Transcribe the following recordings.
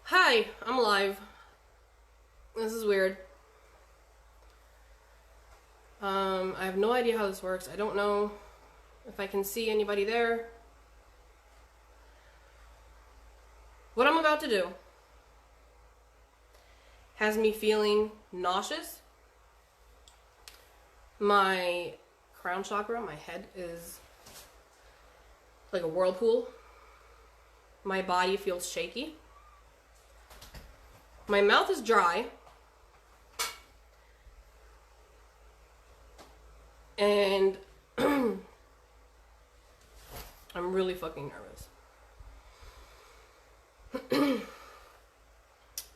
Hi, I'm live. This is weird. I have no idea how this works. I don't know if I can see anybody there. What I'm about to do has me feeling nauseous. My crown chakra, my head is like a whirlpool. My body feels shaky. My mouth is dry. And I'm really fucking nervous.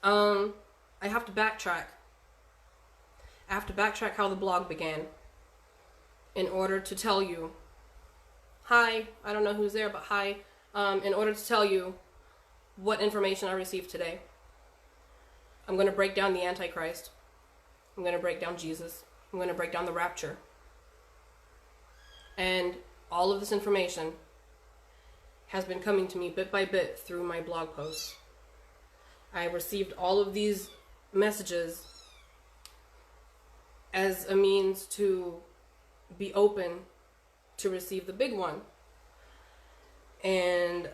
I have to backtrack. I have to backtrack how the blog began in order to tell you, hi, I don't know who's there, but hi, in order to tell you what information I received today. I'm going to break down the Antichrist. I'm going to break down Jesus. I'm going to break down the rapture. And all of this information has been coming to me bit by bit through my blog posts. I received all of these messages as a means to be open to receive the big one. And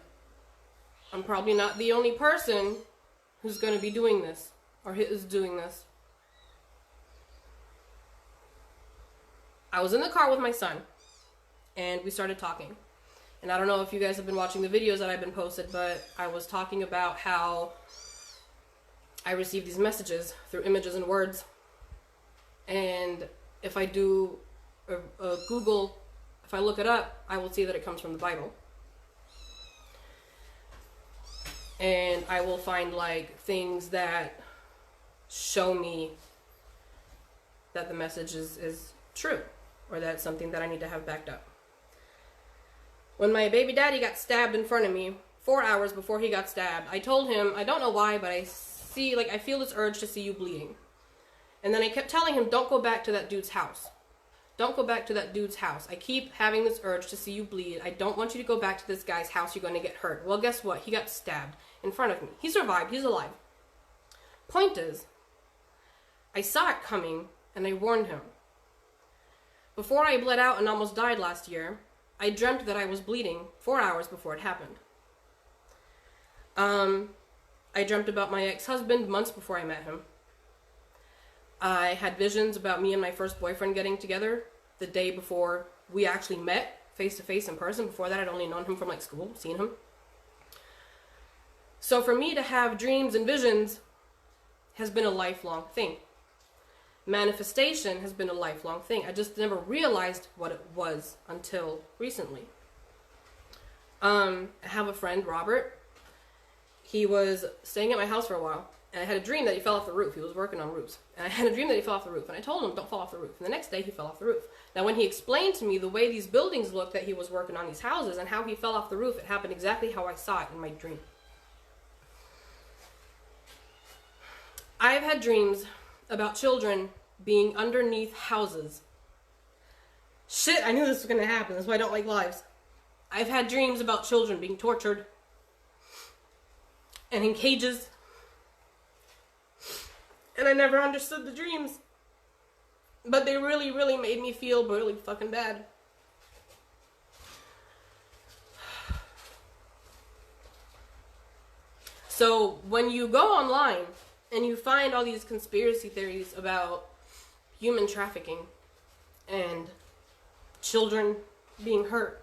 I'm probably not the only person who's going to be doing this or is doing this. I was in the car with my son and we started talking. And I don't know if you guys have been watching the videos that I've been posted, but I was talking about how I receive these messages through images and words. And if I do a Google, if I look it up, I will see that it comes from the Bible. And I will find like things that show me that the message is true, or that it's something that I need to have backed up. When my baby daddy got stabbed in front of me 4 hours before he got stabbed, I told him, I don't know why, but I feel this urge to see you bleeding. And then I kept telling him, don't go back to that dude's house. Don't go back to that dude's house. I keep having this urge to see you bleed. I don't want you to go back to this guy's house. You're going to get hurt. Well, guess what? He got stabbed in front of me. He survived. He's alive. Point is, I saw it coming and I warned him. Before I bled out and almost died last year, I dreamt that I was bleeding 4 hours before it happened. I dreamt about my ex-husband months before I met him. I had visions about me and my first boyfriend getting together the day before we actually met face-to-face in person. Before that, I'd only known him from like school, seen him. So for me to have dreams and visions has been a lifelong thing. Manifestation has been a lifelong thing. I just never realized what it was until recently. I have a friend, Robert. He was staying at my house for a while, and I had a dream that he fell off the roof. He was working on roofs. And I had a dream that he fell off the roof, and I told him, don't fall off the roof. And the next day, he fell off the roof. Now, when he explained to me the way these buildings looked that he was working on, these houses, and how he fell off the roof, it happened exactly how I saw it in my dream. I've had dreams about children being underneath houses. Shit, I knew this was going to happen. That's why I don't like lives. I've had dreams about children being tortured and in cages. And I never understood the dreams. But they really, really made me feel really fucking bad. So when you go online and you find all these conspiracy theories about human trafficking and children being hurt,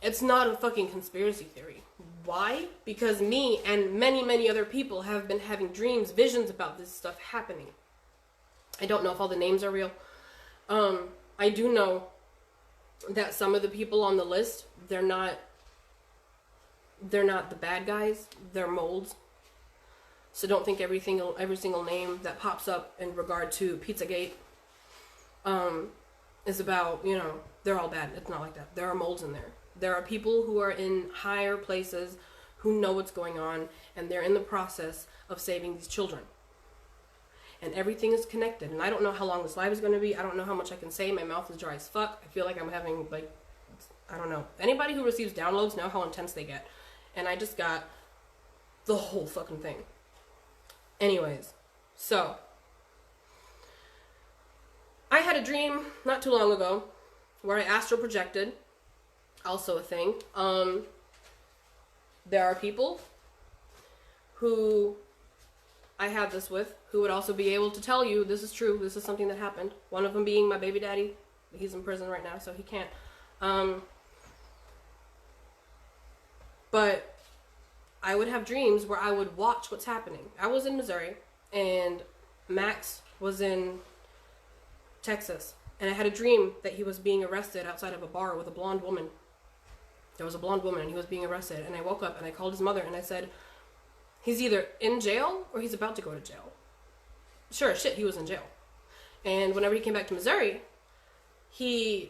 it's not a fucking conspiracy theory. Why? Because me and many, many other people have been having dreams, visions about this stuff happening. I don't know if all the names are real. I do know that some of the people on the list, they're not the bad guys, they're molds. So don't think every single name that pops up in regard to Pizzagate is about, they're all bad. It's not like that. There are molds in there. There are people who are in higher places who know what's going on, and they're in the process of saving these children. And everything is connected. And I don't know how long this live is going to be. I don't know how much I can say. My mouth is dry as fuck. I feel like I'm having, I don't know. Anybody who receives downloads know how intense they get. And I just got The whole fucking thing. Anyways, so I had a dream not too long ago where I astral projected. Also a thing. There are people who I have this with who would also be able to tell you this is true, this is something that happened. One of them being my baby daddy. He's in prison right now, so he can't. But I would have dreams where I would watch what's happening. I was in Missouri, and Max was in Texas. And I had a dream that he was being arrested outside of a bar with a blonde woman. There was a blonde woman, and he was being arrested. And I woke up, and I called his mother, and I said, he's either in jail, or he's about to go to jail. Sure as shit, he was in jail. And whenever he came back to Missouri, we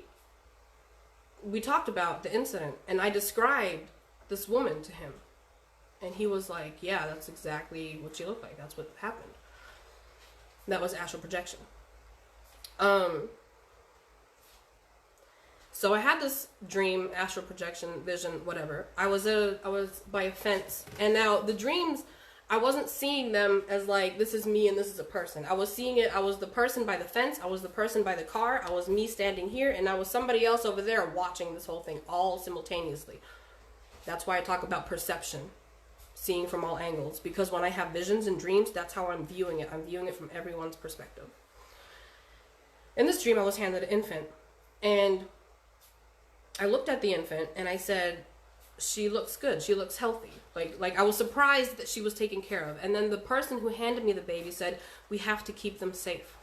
talked about the incident, and I described this woman to him. And he was like, yeah, that's exactly what she looked like. That's what happened. That was astral projection. So I had this dream, astral projection, vision, whatever. I was by a fence. And now the dreams, I wasn't seeing them as like, this is me and this is a person. I was seeing it, I was the person by the fence, I was the person by the car, I was me standing here, and I was somebody else over there watching this whole thing all simultaneously. That's why I talk about perception, seeing from all angles. Because when I have visions and dreams, that's how I'm viewing it. I'm viewing it from everyone's perspective. In this dream, I was handed an infant. And I looked at the infant and I said, she looks good. She looks healthy. Like I was surprised that she was taken care of. And then the person who handed me the baby said, we have to keep them safe.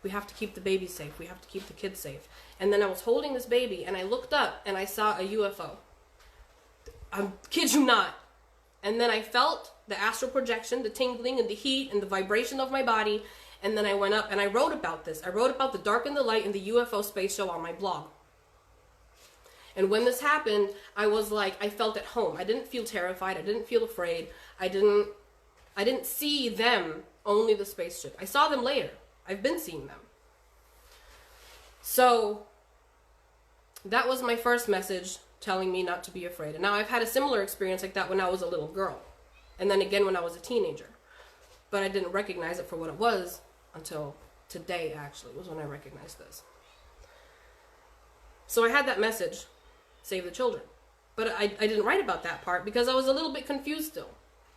We have to keep the baby safe. We have to keep the kids safe. And then I was holding this baby and I looked up and I saw a UFO. I kid you not. And then I felt the astral projection, the tingling and the heat and the vibration of my body. And then I went up and I wrote about this. I wrote about the dark and the light and the UFO space show on my blog. And when this happened, I was like, I felt at home. I didn't feel terrified. I didn't feel afraid. I didn't see them, only the spaceship. I saw them later. I've been seeing them. So that was my first message telling me not to be afraid. And now I've had a similar experience like that when I was a little girl. And then again when I was a teenager. But I didn't recognize it for what it was until today, actually, was when I recognized this. So I had that message, save the children. But I didn't write about that part because I was a little bit confused still,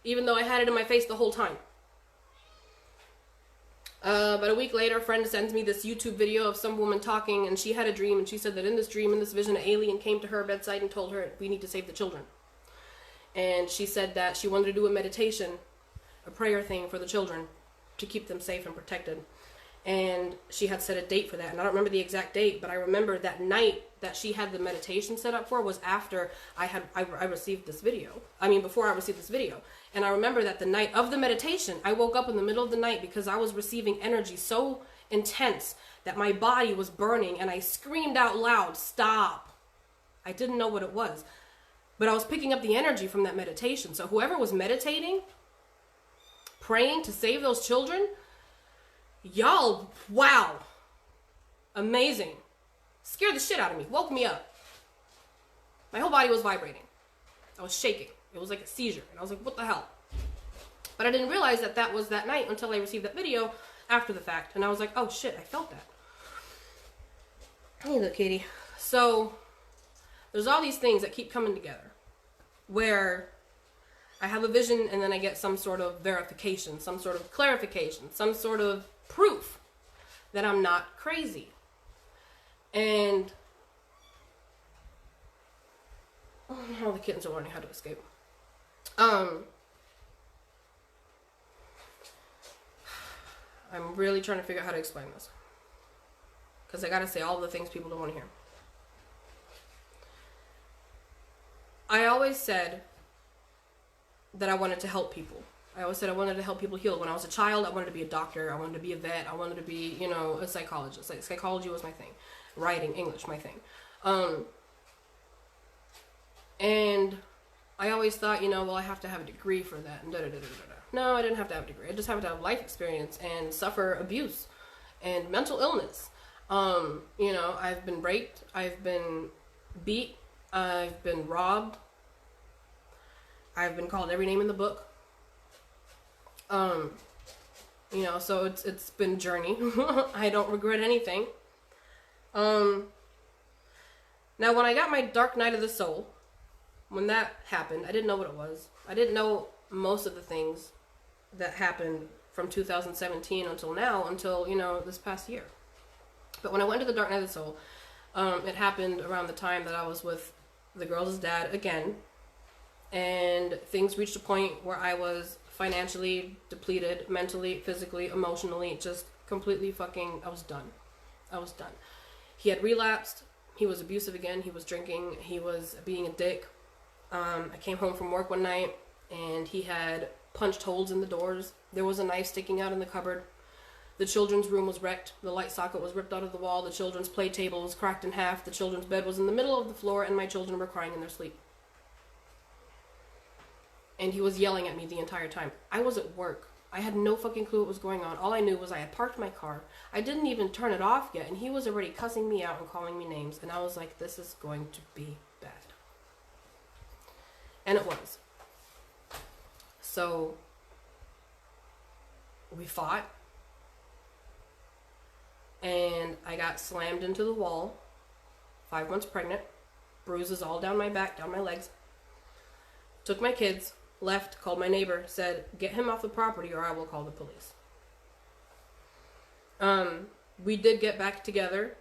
even though I had it in my face the whole time. But a week later, a friend sends me this YouTube video of some woman talking, and she had a dream, and she said that in this dream, in this vision, an alien came to her bedside and told her, we need to save the children. And she said that she wanted to do a meditation, a prayer thing for the children to keep them safe and protected. And she had set a date for that. And I don't remember the exact date, but I remember that night that she had the meditation set up for was after I received this video. I mean, before I received this video. And I remember that the night of the meditation, I woke up in the middle of the night because I was receiving energy so intense that my body was burning, and I screamed out loud, stop. I didn't know what it was. But I was picking up the energy from that meditation. So whoever was meditating, praying to save those children, y'all, wow, amazing. Scared the shit out of me, woke me up. My whole body was vibrating. I was shaking. It was like a seizure. And I was like, what the hell? But I didn't realize that that was that night until I received that video after the fact. And I was like, oh shit, I felt that. Hey, look, Katie. So there's all these things that keep coming together where I have a vision and then I get some sort of verification, some sort of clarification, some sort of proof that I'm not crazy. And all the kittens are learning how to escape. I'm really trying to figure out how to explain this, because I gotta say all the things people don't want to hear. I always said that I wanted to help people. I always said I wanted to help people heal. When I was a child, I wanted to be a doctor. I wanted to be a vet. I wanted to be, you know, a psychologist. Like, psychology was my thing. Writing, English, my thing. And I always thought, you know, well, I have to have a degree for that. And No, I didn't have to have a degree. I just have to have life experience and suffer abuse and mental illness. You know, I've been raped. I've been beat. I've been robbed. I've been called every name in the book. You know, so it's been a journey. I don't regret anything. Now, when I got my dark night of the soul, when that happened, I didn't know what it was. I didn't know most of the things that happened from 2017 until now, until, you know, this past year. But when I went to the dark night of the soul, it happened around the time that I was with the girl's dad again, and things reached a point where I was financially depleted, mentally, physically, emotionally, just completely fucking, I was done. He had relapsed. He was abusive again. He was drinking. He was being a dick. I came home from work one night and he had punched holes in the doors. There was a knife sticking out in the cupboard. The children's room was wrecked. The light socket was ripped out of the wall. The children's play table was cracked in half. The children's bed was in the middle of the floor and my children were crying in their sleep. And he was yelling at me the entire time. I was at work. I had no fucking clue what was going on. All I knew was I had parked my car. I didn't even turn it off yet, and he was already cussing me out and calling me names. And I was like, this is going to be bad. And it was. So, we fought. And I got slammed into the wall. 5 months pregnant. Bruises all down my back, down my legs. Took my kids. Left, called my neighbor, said, get him off the property or I will call the police. We did get back together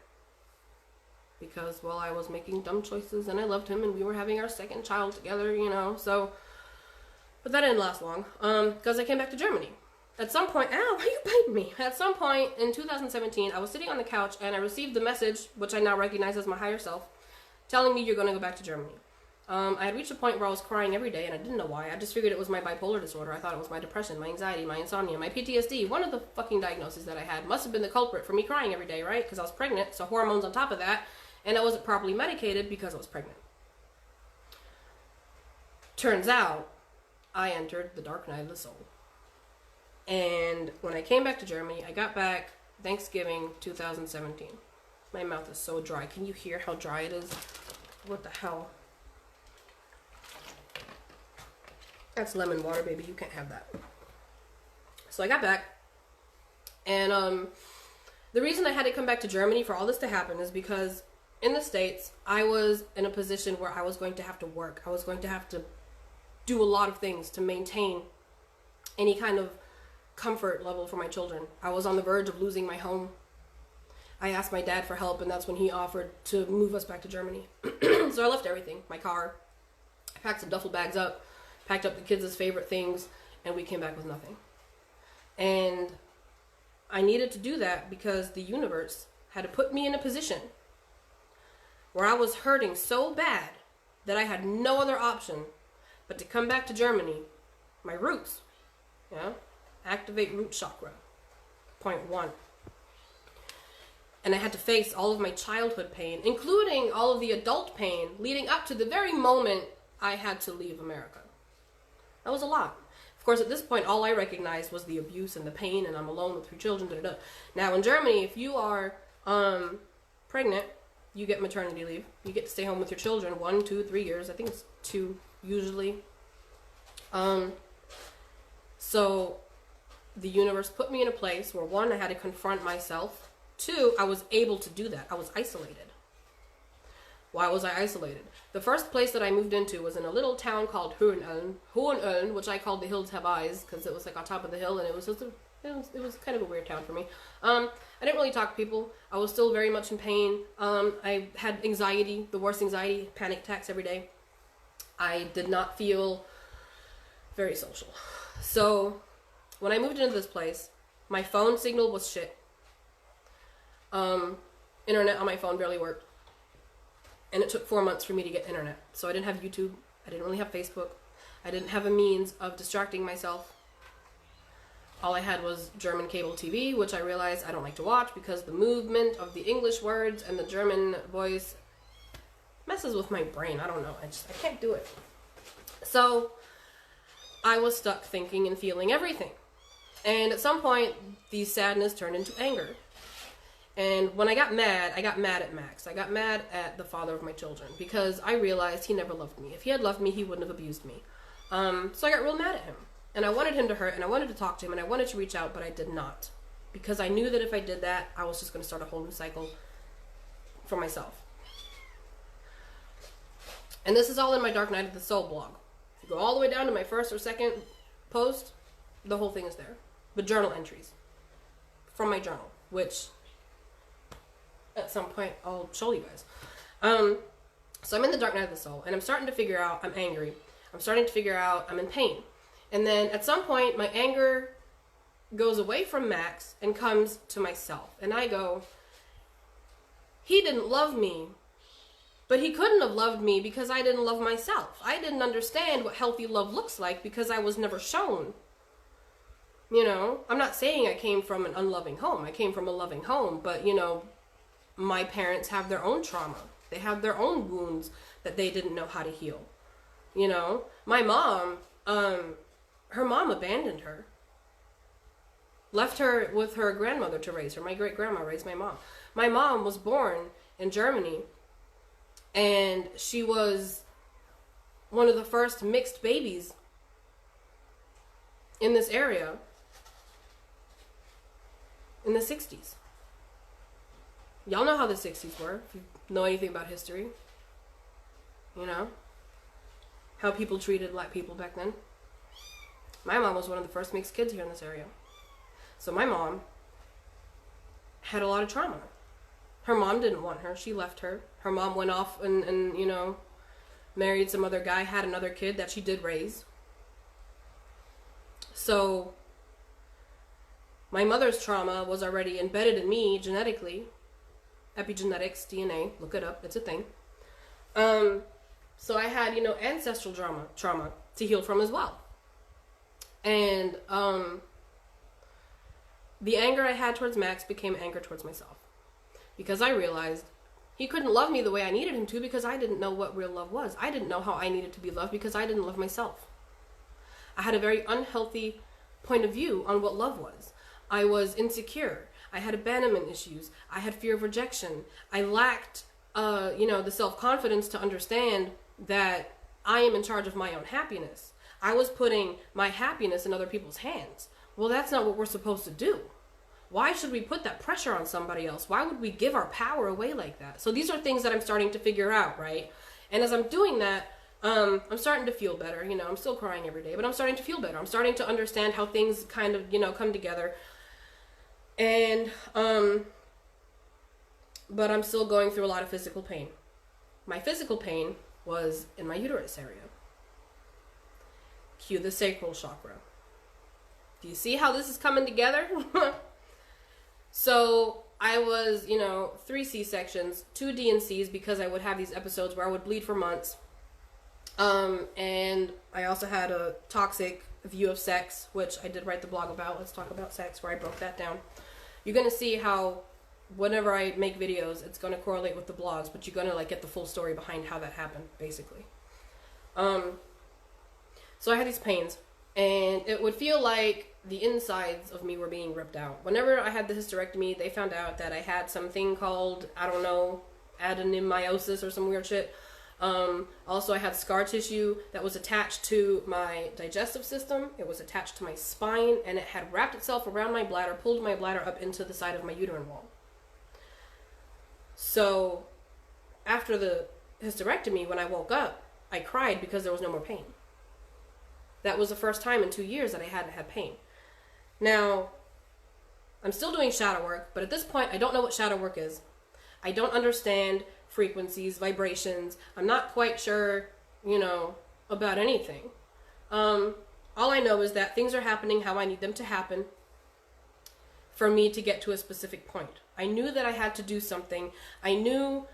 because, well, I was making dumb choices and I loved him and we were having our second child together, you know, so, but that didn't last long, because I came back to Germany. At some point, ow, why are you biting me? At some point in 2017, I was sitting on the couch and I received the message, which I now recognize as my higher self, telling me you're going to go back to Germany. I had reached a point where I was crying every day, and I didn't know why. I just figured it was my bipolar disorder. I thought it was my depression, my anxiety, my insomnia, my PTSD. One of the fucking diagnoses that I had must have been the culprit for me crying every day, right? Because I was pregnant, so hormones on top of that, and I wasn't properly medicated because I was pregnant. Turns out, I entered the dark night of the soul. And when I came back to Germany, I got back Thanksgiving 2017. My mouth is so dry. Can you hear how dry it is? What the hell? That's lemon water, baby. You can't have that. So I got back. And the reason I had to come back to Germany for all this to happen is because in the States, I was in a position where I was going to have to work. I was going to have to do a lot of things to maintain any kind of comfort level for my children. I was on the verge of losing my home. I asked my dad for help, and that's when he offered to move us back to Germany. So I left everything, my car. I packed some duffel bags up. Packed up the kids' favorite things, and we came back with nothing. And I needed to do that because the universe had to put me in a position where I was hurting so bad that I had no other option but to come back to Germany, my roots, activate root chakra, point 1. And I had to face all of my childhood pain, including all of the adult pain leading up to the very moment I had to leave America. That was a lot. Of course, at this point, all I recognized was the abuse and the pain, and I'm alone with 3 children. Da, da, da. Now, in Germany, if you are pregnant, you get maternity leave. You get to stay home with your children 1, 2, 3 years. I think it's 2 usually. So the universe put me in a place where 1, I had to confront myself. 2, I was able to do that. I was isolated. Why was I isolated? The first place that I moved into was in a little town called Hohenöln, which I called the hills have eyes because it was like on top of the hill, and it was kind of a weird town for me. I didn't really talk to people. I was still very much in pain. I had anxiety, the worst anxiety, panic attacks every day. I did not feel very social. So when I moved into this place, my phone signal was shit. Internet on my phone barely worked. And it took 4 months for me to get internet. So I didn't have YouTube. I didn't really have Facebook. I didn't have a means of distracting myself. All I had was German cable TV, which I realized I don't like to watch because the movement of the English words and the German voice messes with my brain. I don't know. I can't do it. So I was stuck thinking and feeling everything. And at some point, the sadness turned into anger. And when I got mad at Max. I got mad at the father of my children because I realized he never loved me. If he had loved me, he wouldn't have abused me. So I got real mad at him. And I wanted him to hurt, and I wanted to talk to him, and I wanted to reach out, but I did not. Because I knew that if I did that, I was just going to start a whole new cycle for myself. And this is all in my Dark Night of the Soul blog. If you go all the way down to my first or second post, the whole thing is there. The journal entries from my journal, which at some point I'll show you guys. So I'm in the Dark Night of the Soul, and I'm starting to figure out I'm angry. I'm starting to figure out I'm in pain. And then at some point, my anger goes away from Max and comes to myself. And I go, he didn't love me, but he couldn't have loved me because I didn't love myself. I didn't understand what healthy love looks like because I was never shown. You know, I'm not saying I came from an unloving home. I came from a loving home, but, you know, my parents have their own trauma. They have their own wounds that they didn't know how to heal. You know, my mom, her mom abandoned her. Left her with her grandmother to raise her. My great-grandma raised my mom. My mom was born in Germany, and she was one of the first mixed babies in this area in the 60s. Y'all know how the 60s were, if you know anything about history. You know? How people treated black people back then. My mom was one of the first mixed kids here in this area. So my mom had a lot of trauma. Her mom didn't want her. She left her. Her mom went off and you know, married some other guy, had another kid that she did raise. So my mother's trauma was already embedded in me genetically. Epigenetics, DNA, look it up, it's a thing. So I had, you know, ancestral trauma to heal from as well. And the anger I had towards Max became anger towards myself. Because I realized he couldn't love me the way I needed him to because I didn't know what real love was. I didn't know how I needed to be loved because I didn't love myself. I had a very unhealthy point of view on what love was. I was insecure. I had abandonment issues. I had fear of rejection. I lacked, you know, the self-confidence to understand that I am in charge of my own happiness. I was putting my happiness in other people's hands. Well, that's not what we're supposed to do. Why should we put that pressure on somebody else? Why would we give our power away like that? So these are things that I'm starting to figure out, right? And as I'm doing that, I'm starting to feel better. You know, I'm still crying every day, but I'm starting to feel better. I'm starting to understand how things kind of, you know, come together. And, but I'm still going through a lot of physical pain. My physical pain was in my uterus area. Cue the sacral chakra. Do you see how this is coming together? So I was, you know, 3 C-sections, 2 D&Cs because I would have these episodes where I would bleed for months. And I also had a toxic view of sex, which I did write the blog about. Let's talk about sex, where I broke that down. You're going to see how whenever I make videos, it's going to correlate with the blogs, but you're going to like get the full story behind how that happened, basically. So I had these pains, and it would feel like the insides of me were being ripped out. Whenever I had the hysterectomy, they found out that I had something called, I don't know, adenomyosis or some weird shit. Also, I had scar tissue that was attached to my digestive system. It was attached to my spine, and it had wrapped itself around my bladder, pulled my bladder up into the side of my uterine wall. So after the hysterectomy, when I woke up, I cried because there was no more pain. That was the first time in 2 years that I hadn't had pain. Now, I'm still doing shadow work, but at this point, I don't know what shadow work is. I don't understand frequencies, vibrations. I'm not quite sure, you know, about anything. All I know is that things are happening how I need them to happen for me to get to a specific point. I knew that I had to do something. I knew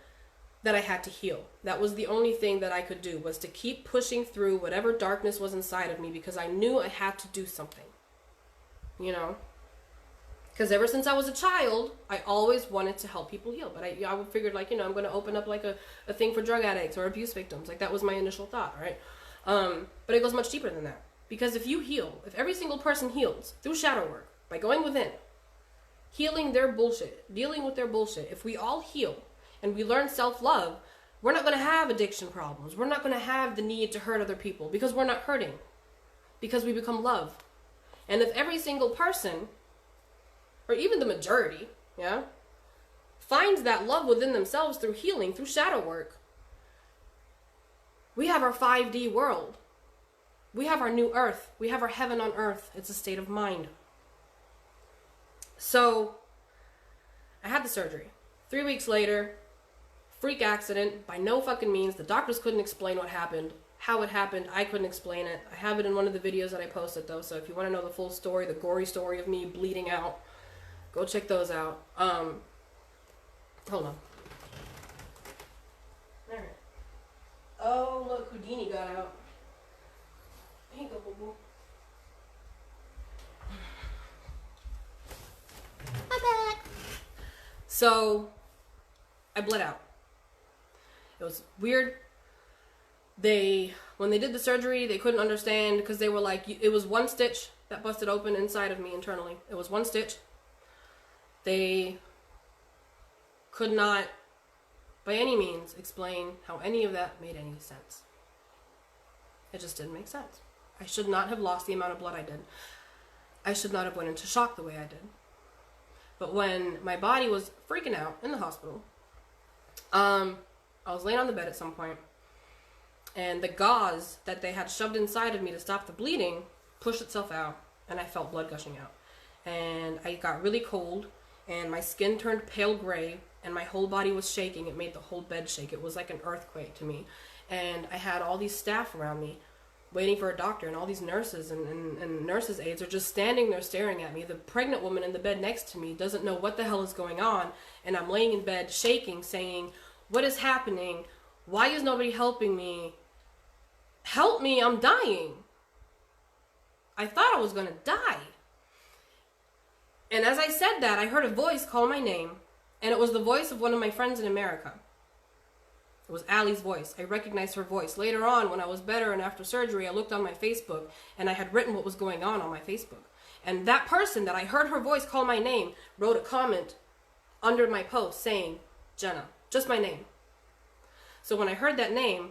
that I had to heal. That was the only thing that I could do, was to keep pushing through whatever darkness was inside of me, because I knew I had to do something, you know? Because ever since I was a child, I always wanted to help people heal. But I figured, like, you know, I'm going to open up like a thing for drug addicts or abuse victims. Like, that was my initial thought, right? But it goes much deeper than that. Because if you heal, if every single person heals through shadow work, by going within, healing their bullshit, dealing with their bullshit, if we all heal and we learn self-love, we're not going to have addiction problems. We're not going to have the need to hurt other people because we're not hurting. Because we become love. And if every single person, or even the majority, yeah, finds that love within themselves through healing, through shadow work, we have our 5D world. We have our new earth. We have our heaven on earth. It's a state of mind. So, I had the surgery. 3 weeks later, freak accident, by no fucking means. The doctors couldn't explain what happened, how it happened. I couldn't explain it. I have it in one of the videos that I posted, though, so if you want to know the full story, the gory story of me bleeding out, go check those out. Hold on. Alright. Oh, look, Houdini got out. Here you go, boo-boo. I'm back. So, I bled out. It was weird. When they did the surgery, they couldn't understand because they were like, it was one stitch that busted open inside of me internally. It was one stitch. They could not, by any means, explain how any of that made any sense. It just didn't make sense. I should not have lost the amount of blood I did. I should not have went into shock the way I did. But when my body was freaking out in the hospital, I was laying on the bed at some point, and the gauze that they had shoved inside of me to stop the bleeding pushed itself out, and I felt blood gushing out. And I got really cold, and my skin turned pale gray, and my whole body was shaking. It made the whole bed shake. It was like an earthquake to me. And I had all these staff around me waiting for a doctor, and all these nurses and nurses' aides are just standing there staring at me. The pregnant woman in the bed next to me doesn't know what the hell is going on, and I'm laying in bed shaking, saying, what is happening? Why is nobody helping me? Help me, I'm dying. I thought I was going to die. And as I said that, I heard a voice call my name, and it was the voice of one of my friends in America. It was Allie's voice. I recognized her voice. Later on, when I was better and after surgery, I looked on my Facebook, and I had written what was going on my Facebook. And that person that I heard her voice call my name wrote a comment under my post saying, Jenna, just my name. So when I heard that name,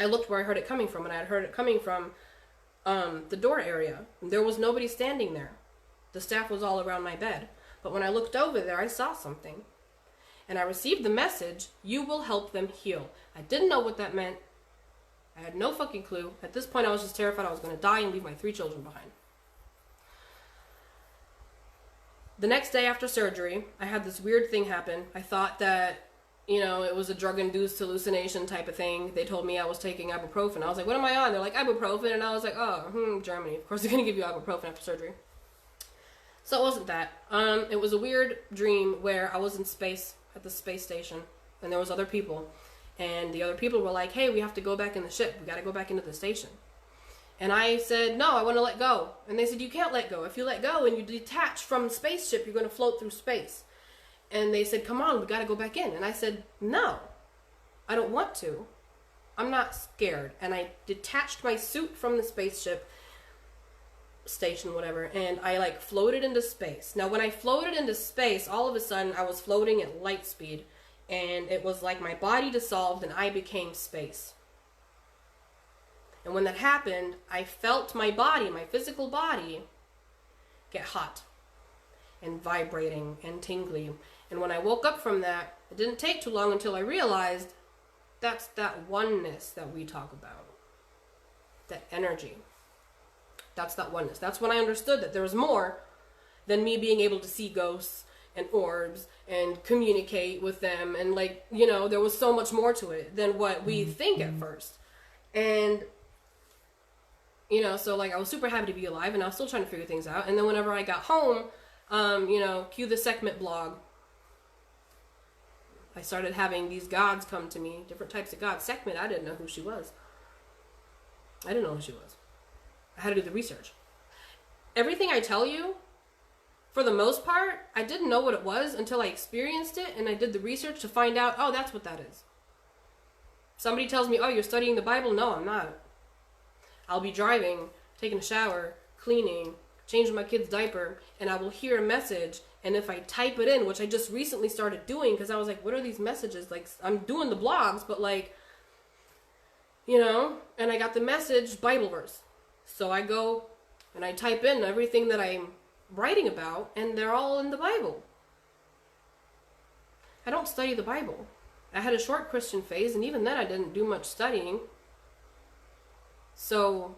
I looked where I heard it coming from, and I had heard it coming from the door area. There was nobody standing there. The staff was all around my bed. But when I looked over there, I saw something. And I received the message, you will help them heal. I didn't know what that meant. I had no fucking clue. At this point, I was just terrified I was going to die and leave my 3 children behind. The next day after surgery, I had this weird thing happen. I thought that, it was a drug-induced hallucination type of thing. They told me I was taking ibuprofen. I was like, what am I on? They're like, ibuprofen. And I was like, Germany. Of course they're going to give you ibuprofen after surgery. So it wasn't that. It was a weird dream where I was in space at the space station, and there was other people. And the other people were like, hey, we have to go back in the ship. We got to go back into the station. And I said, no, I want to let go. And they said, you can't let go. If you let go and you detach from the spaceship, you're going to float through space. And they said, come on, we got to go back in. And I said, no, I don't want to. I'm not scared. And I detached my suit from the spaceship station, whatever, and I floated into space. Now when I floated into space, all of a sudden I was floating at light speed, and it was like my body dissolved and I became space. And when that happened, I felt my body, my physical body, get hot and vibrating and tingly. And when I woke up from that, it didn't take too long until I realized that's that oneness that we talk about. That energy. That's that oneness. That's when I understood that there was more than me being able to see ghosts and orbs and communicate with them. And there was so much more to it than what we think at first. And, so I was super happy to be alive, and I was still trying to figure things out. And then whenever I got home, cue the Sekhmet blog. I started having these gods come to me, different types of gods. Sekhmet, I didn't know who she was. I didn't know who she was. I had to do the research. Everything I tell you, for the most part, I didn't know what it was until I experienced it, and I did the research to find out, oh, that's what that is. Somebody tells me, oh, you're studying the Bible? No, I'm not. I'll be driving, taking a shower, cleaning, changing my kid's diaper, and I will hear a message, And if I type it in, which I just recently started doing, because I was like, what are these messages? Like, I'm doing the blogs, but like, you know, and I got the message, Bible verse. So I go and I type in everything that I'm writing about, and they're all in the Bible. I don't study the Bible. I had a short Christian phase, and even then I didn't do much studying. So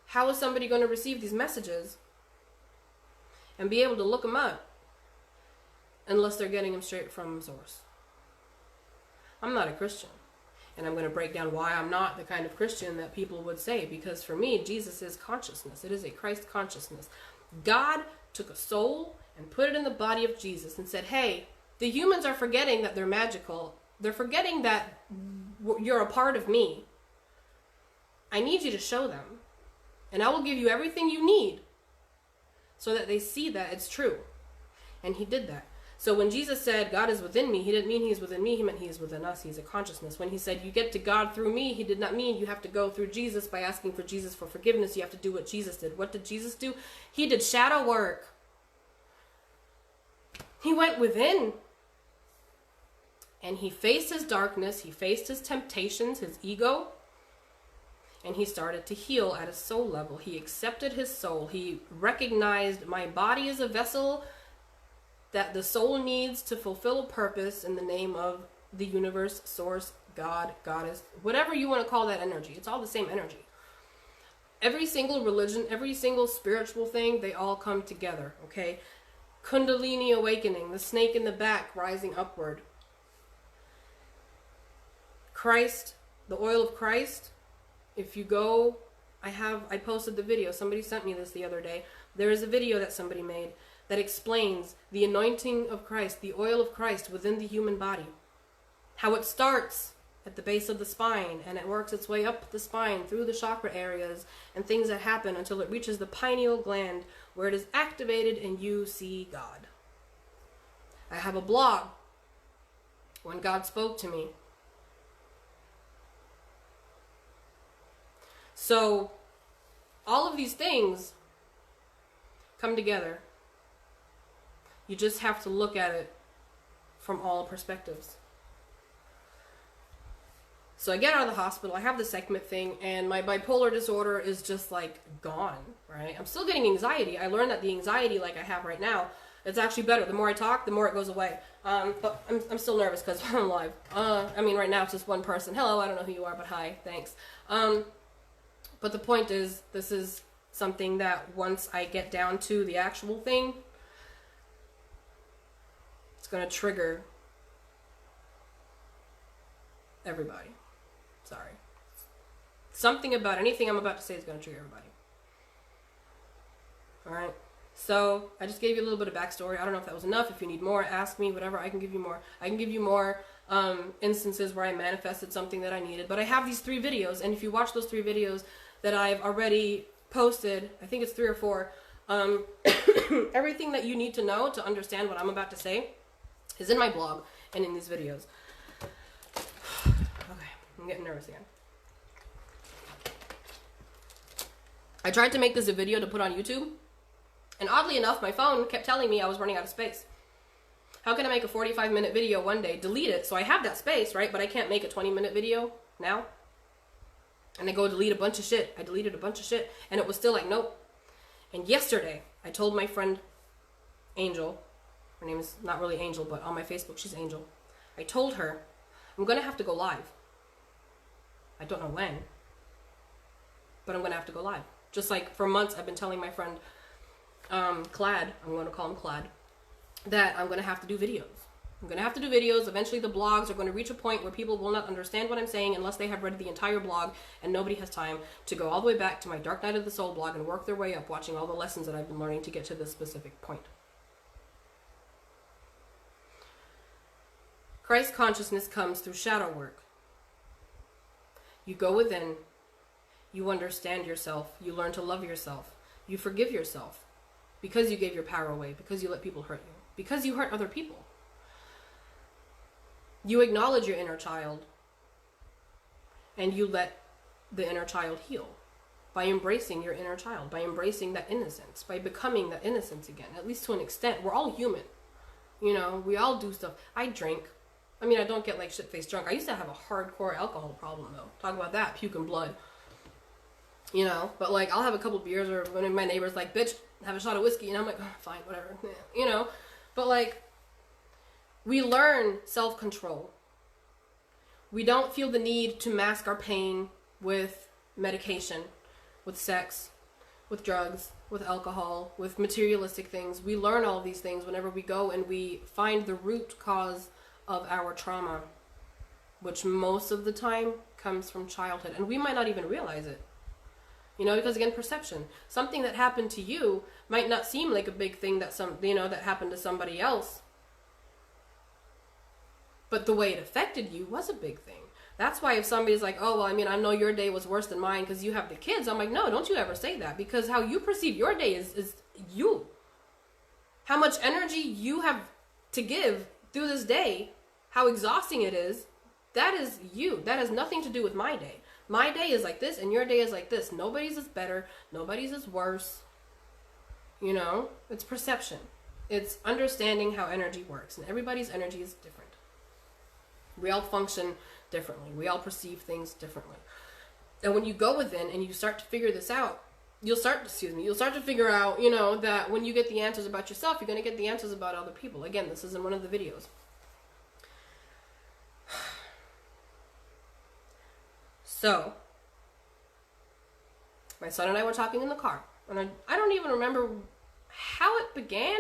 how is somebody going to receive these messages and be able to look them up unless they're getting them straight from source? I'm not a Christian. And I'm going to break down why I'm not the kind of Christian that people would say. Because for me, Jesus is consciousness. It is a Christ consciousness. God took a soul and put it in the body of Jesus and said, hey, the humans are forgetting that they're magical. They're forgetting that you're a part of me. I need you to show them. And I will give you everything you need so that they see that it's true. And he did that. So when Jesus said, God is within me, he didn't mean he's within me. He meant he is within us. He's a consciousness. When he said, you get to God through me, he did not mean you have to go through Jesus by asking for Jesus for forgiveness. You have to do what Jesus did. What did Jesus do? He did shadow work. He went within. And he faced his darkness. He faced his temptations, his ego. And he started to heal at a soul level. He accepted his soul. He recognized my body is a vessel that the soul needs to fulfill a purpose in the name of the universe, source, God, goddess, whatever you want to call that energy. It's all the same energy. Every single religion, every single spiritual thing, they all come together, okay? Kundalini awakening, the snake in the back rising upward. Christ, the oil of Christ, if you go, I posted the video. Somebody sent me this the other day. There is a video that somebody made that explains the anointing of Christ, the oil of Christ within the human body. How it starts at the base of the spine and it works its way up the spine through the chakra areas and things that happen until it reaches the pineal gland where it is activated and you see God. I have a blog, When God Spoke to Me. So all of these things come together. You just have to look at it from all perspectives. So I get out of the hospital, I have the segment thing, and my bipolar disorder is just like gone, right? I'm still getting anxiety. I learned that the anxiety like I have right now, it's actually better. The more I talk, the more it goes away. But I'm still nervous because I'm live. I mean, right now it's just one person. Hello, I don't know who you are, but hi, thanks. But the point is, this is something that once I get down to the actual thing, it's going to trigger everybody. Sorry. Something about anything I'm about to say is going to trigger everybody. Alright? So, I just gave you a little bit of backstory. I don't know if that was enough. If you need more, ask me, whatever. I can give you more. I can give you more instances where I manifested something that I needed. But I have these 3 videos, and if you watch those 3 videos that I've already posted, I think it's 3 or 4, everything that you need to know to understand what I'm about to say is in my blog and in these videos. Okay, I'm getting nervous again. I tried to make this a video to put on YouTube, and oddly enough, my phone kept telling me I was running out of space. How can I make a 45-minute video one day, delete it, so I have that space, right? But I can't make a 20-minute video now. And I go delete a bunch of shit. I deleted a bunch of shit, and it was still like, nope. And yesterday, I told my friend, Angel, her name is not really Angel, but on my Facebook, she's Angel. I told her, I'm going to have to go live. I don't know when, but I'm going to have to go live. Just like for months, I've been telling my friend, Clad, I'm going to call him Clad, that I'm going to have to do videos. I'm going to have to do videos. Eventually the blogs are going to reach a point where people will not understand what I'm saying unless they have read the entire blog, and nobody has time to go all the way back to my Dark Night of the Soul blog and work their way up watching all the lessons that I've been learning to get to this specific point. Christ consciousness comes through shadow work. You go within, you understand yourself, you learn to love yourself, you forgive yourself because you gave your power away, because you let people hurt you, because you hurt other people. You acknowledge your inner child, and you let the inner child heal. by embracing your inner child, by embracing that innocence, by becoming that innocence again, at least to an extent. We're all human. You know, we all do stuff. I drink. I mean, I don't get like shit-faced drunk. I used to have a hardcore alcohol problem though. Talk about that, puke and blood. You know, but like I'll have a couple beers, or when my neighbor's like, bitch, have a shot of whiskey, and I'm like, oh, fine, whatever. You know, but like, we learn self-control. We don't feel the need to mask our pain with medication, with sex, with drugs, with alcohol, with materialistic things. We learn all these things whenever we go and we find the root cause of our trauma, which most of the time comes from childhood, and we might not even realize it. You know, because again, perception. Something that happened to you might not seem like a big thing that that happened to somebody else. But the way it affected you was a big thing. That's why if somebody's like, oh, well, I mean, I know your day was worse than mine because you have the kids. I'm like, no, don't you ever say that, because how you perceive your day is you. How much energy you have to give through this day, how exhausting it is, that is you. That has nothing to do with my day. My day is like this and your day is like this. Nobody's is better. Nobody's is worse. You know, it's perception. It's understanding how energy works, and everybody's energy is different. We all function differently. We all perceive things differently. And when you go within and you start to figure this out, you'll start to figure out, you know, that when you get the answers about yourself, you're going to get the answers about other people. Again, this is in one of the videos. So, my son and I were talking in the car, and I don't even remember how it began,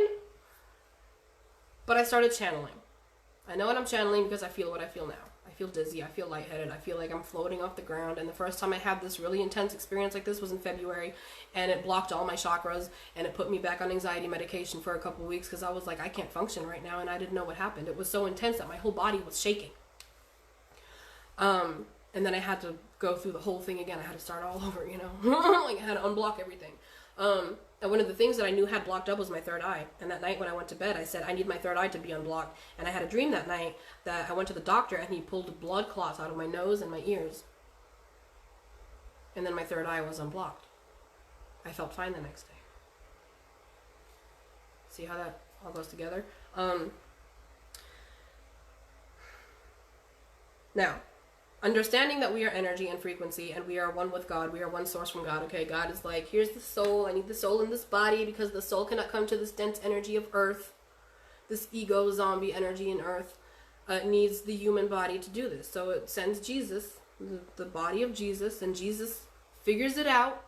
but I started channeling. I know what I'm channeling because I feel what I feel now. I feel dizzy, I feel lightheaded, I feel like I'm floating off the ground, and the first time I had this really intense experience like this was in February, and it blocked all my chakras, and it put me back on anxiety medication for a couple of weeks because I was like, I can't function right now, and I didn't know what happened. It was so intense that my whole body was shaking. And then I had to go through the whole thing again. I had to start all over, you know. Like, I had to unblock everything. And one of the things that I knew had blocked up was my third eye. And that night when I went to bed, I said, I need my third eye to be unblocked. And I had a dream that night that I went to the doctor and he pulled blood clots out of my nose and my ears. And then my third eye was unblocked. I felt fine the next day. See how that all goes together? Now, understanding that we are energy and frequency, and we are one with God. We are one source from God. Okay, God is like, here's the soul. I need the soul in this body because the soul cannot come to this dense energy of earth. This ego zombie energy in earth needs the human body to do this. So it sends Jesus, the body of Jesus, and Jesus figures it out.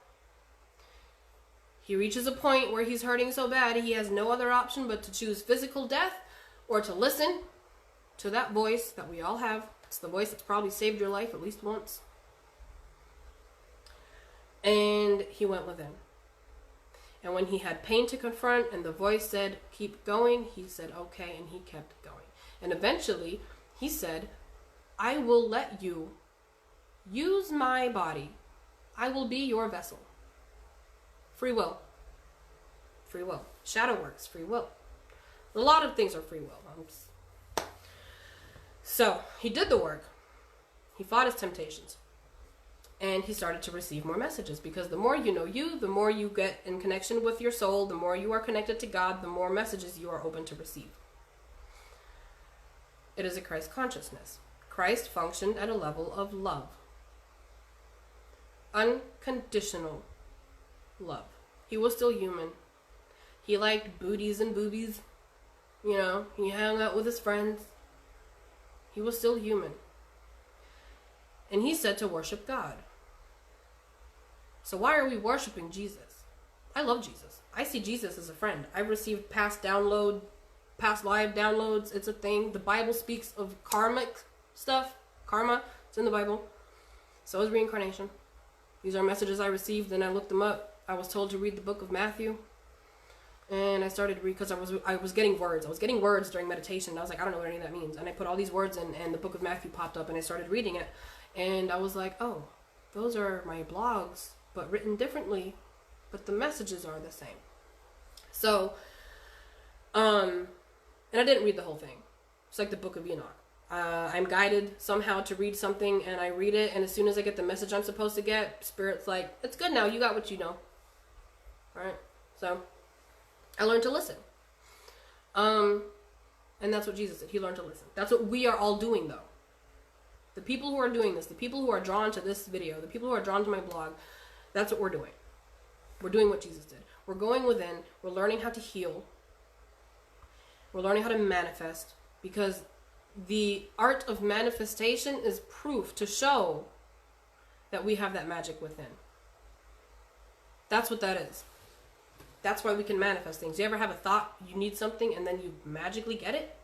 He reaches a point where he's hurting so bad he has no other option but to choose physical death or to listen to that voice that we all have. It's the voice that's probably saved your life at least once. And he went within. And when he had pain to confront and the voice said, keep going, he said, okay, and he kept going. And eventually, he said, I will let you use my body. I will be your vessel. Free will. Free will. Shadow works, free will. A lot of things are free will. So, he did the work. He fought his temptations. And he started to receive more messages, because the more you know you, the more you get in connection with your soul, the more you are connected to God, the more messages you are open to receive. It is a Christ consciousness. Christ functioned at a level of love. Unconditional love. He was still human. He liked booties and boobies. You know, he hung out with his friends. He was still human. And he said to worship God. So why are we worshiping Jesus? I love Jesus. I see Jesus as a friend. I've received past live downloads. It's a thing. The Bible speaks of karmic stuff. Karma. It's in the Bible. So is reincarnation. These are messages I received, and I looked them up. I was told to read the book of Matthew. And I started to read because I was getting words. I was getting words during meditation. And I was like, I don't know what any of that means. And I put all these words in, and the book of Matthew popped up, and I started reading it. And I was like, oh, those are my blogs, but written differently. But the messages are the same. So, and I didn't read the whole thing. It's like the book of Enoch. I'm guided somehow to read something, and I read it, and as soon as I get the message I'm supposed to get, Spirit's like, it's good now, you got what you know. Alright? So, I learned to listen. And that's what Jesus did. He learned to listen. That's what we are all doing, though. The people who are doing this, the people who are drawn to this video, the people who are drawn to my blog, that's what we're doing. We're doing what Jesus did. We're going within. We're learning how to heal. We're learning how to manifest, because the art of manifestation is proof to show that we have that magic within. That's what that is. That's why we can manifest things. You ever have a thought, you need something, and then you magically get it?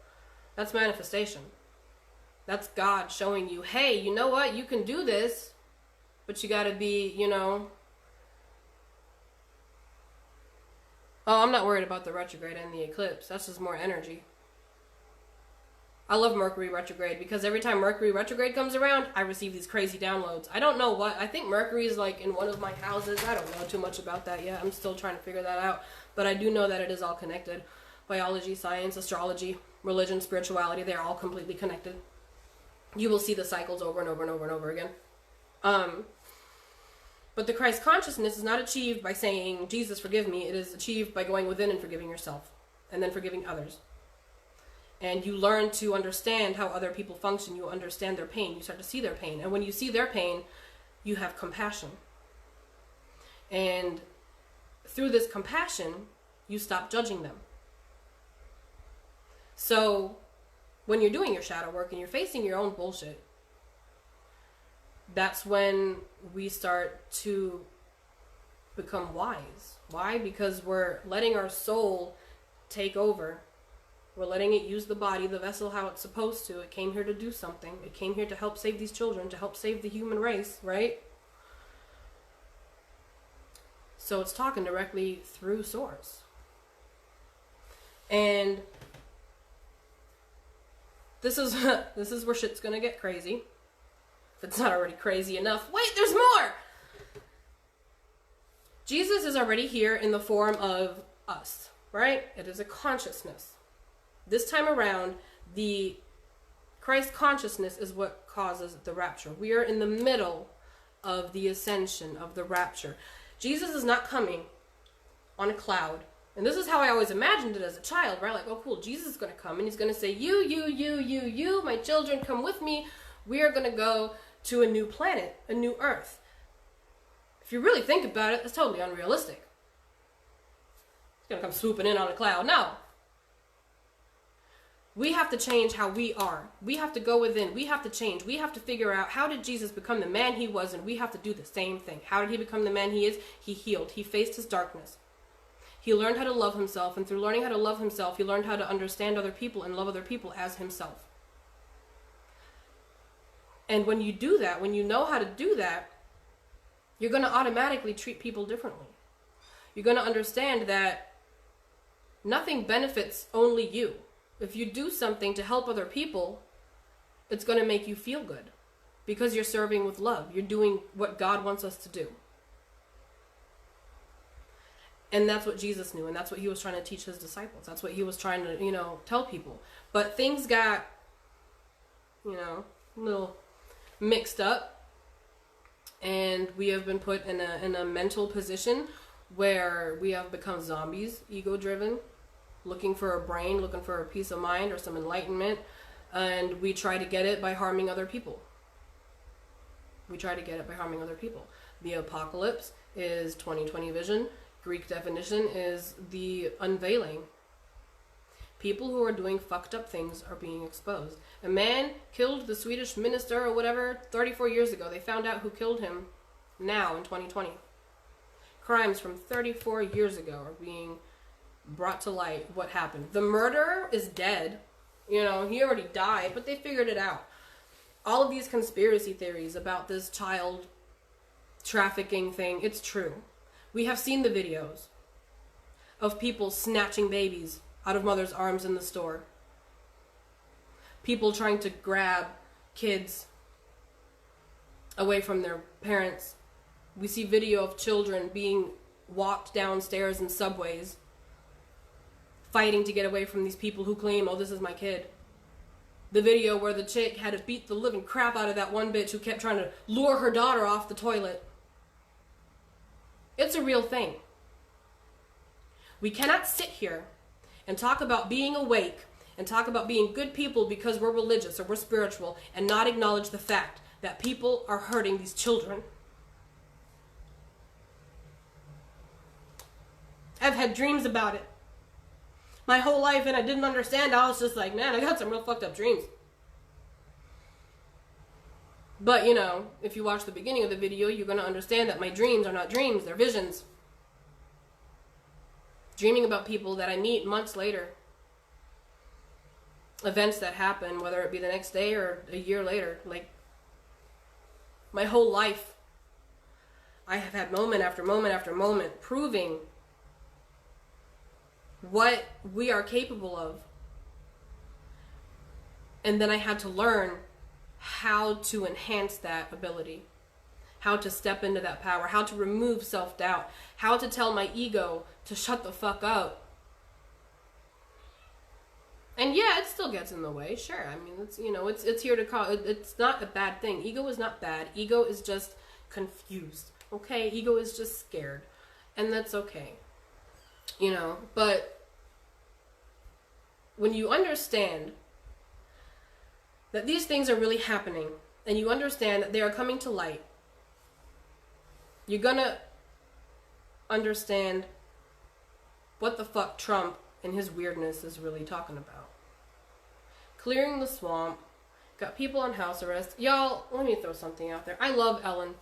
That's manifestation. That's God showing you, hey, you know what? You can do this, but you gotta be, oh, I'm not worried about the retrograde and the eclipse. That's just more energy. I love Mercury retrograde, because every time Mercury retrograde comes around, I receive these crazy downloads. I don't know what. I think Mercury is like in one of my houses. I don't know too much about that yet. I'm still trying to figure that out. But I do know that it is all connected. Biology, science, astrology, religion, spirituality, they're all completely connected. You will see the cycles over and over and over and over again. But the Christ consciousness is not achieved by saying, Jesus, forgive me. It is achieved by going within and forgiving yourself, and then forgiving others. And you learn to understand how other people function. You understand their pain. You start to see their pain. And when you see their pain, you have compassion. And through this compassion, you stop judging them. So when you're doing your shadow work and you're facing your own bullshit, that's when we start to become wise. Why? Because we're letting our soul take over. We're letting it use the body, the vessel, how it's supposed to. It came here to do something. It came here to help save these children, to help save the human race, right? So it's talking directly through source. And this is where shit's gonna get crazy. If it's not already crazy enough. Wait, there's more! Jesus is already here in the form of us, right? It is a consciousness. This time around, the Christ consciousness is what causes the rapture. We are in the middle of the ascension, of the rapture. Jesus is not coming on a cloud. And this is how I always imagined it as a child, right? Like, oh cool, Jesus is going to come and he's going to say, you, my children, come with me. We are going to go to a new planet, a new earth. If you really think about it, that's totally unrealistic. He's going to come swooping in on a cloud. No. We have to change how we are. We have to go within. We have to change. We have to figure out, how did Jesus become the man he was, and we have to do the same thing. How did he become the man he is? He healed. He faced his darkness. He learned how to love himself, and through learning how to love himself, he learned how to understand other people and love other people as himself. And when you do that, when you know how to do that, you're going to automatically treat people differently. You're going to understand that nothing benefits only you. If you do something to help other people, it's going to make you feel good because you're serving with love. You're doing what God wants us to do. And that's what Jesus knew, and that's what he was trying to teach his disciples. That's what he was trying to, tell people. But things got, a little mixed up, and we have been put in a mental position where we have become zombies, ego-driven, looking for a brain, looking for a peace of mind or some enlightenment, and we try to get it by harming other people. The apocalypse is 2020 vision. Greek definition is the unveiling. People who are doing fucked up things are being exposed. A man killed the Swedish minister or whatever 34 years ago. They found out who killed him now in 2020. Crimes from 34 years ago are being brought to light. What happened? The murderer is dead. He already died, but they figured it out. All of these conspiracy theories about this child trafficking thing, it's true. We have seen the videos of people snatching babies out of mothers' arms in the store. People trying to grab kids away from their parents. We see video of children being walked downstairs in subways, fighting to get away from these people who claim, oh, this is my kid. The video where the chick had to beat the living crap out of that one bitch who kept trying to lure her daughter off the toilet. It's a real thing. We cannot sit here and talk about being awake and talk about being good people because we're religious or we're spiritual and not acknowledge the fact that people are hurting these children. I've had dreams about it my whole life and I didn't understand. I was just like, man, I got some real fucked up dreams. But, you know, if you watch the beginning of the video, you're going to understand that my dreams are not dreams, they're visions. Dreaming about people that I meet months later. Events that happen, whether it be the next day or a year later. Like, my whole life, I have had moment after moment after moment proving what we are capable of. And then I had to learn how to enhance that ability, how to step into that power, how to remove self-doubt, how to tell my ego to shut the fuck up. And yeah, it still gets in the way, sure. I mean, it's, you know, it's here to cause, it's not a bad thing. Ego is not bad. Ego is just confused, okay? Ego is just scared, and that's okay. You know, but when you understand that these things are really happening, and you understand that they are coming to light, you're gonna understand what the fuck Trump and his weirdness is really talking about. Clearing the swamp, got people on house arrest. Y'all, let me throw something out there. I love Ellen.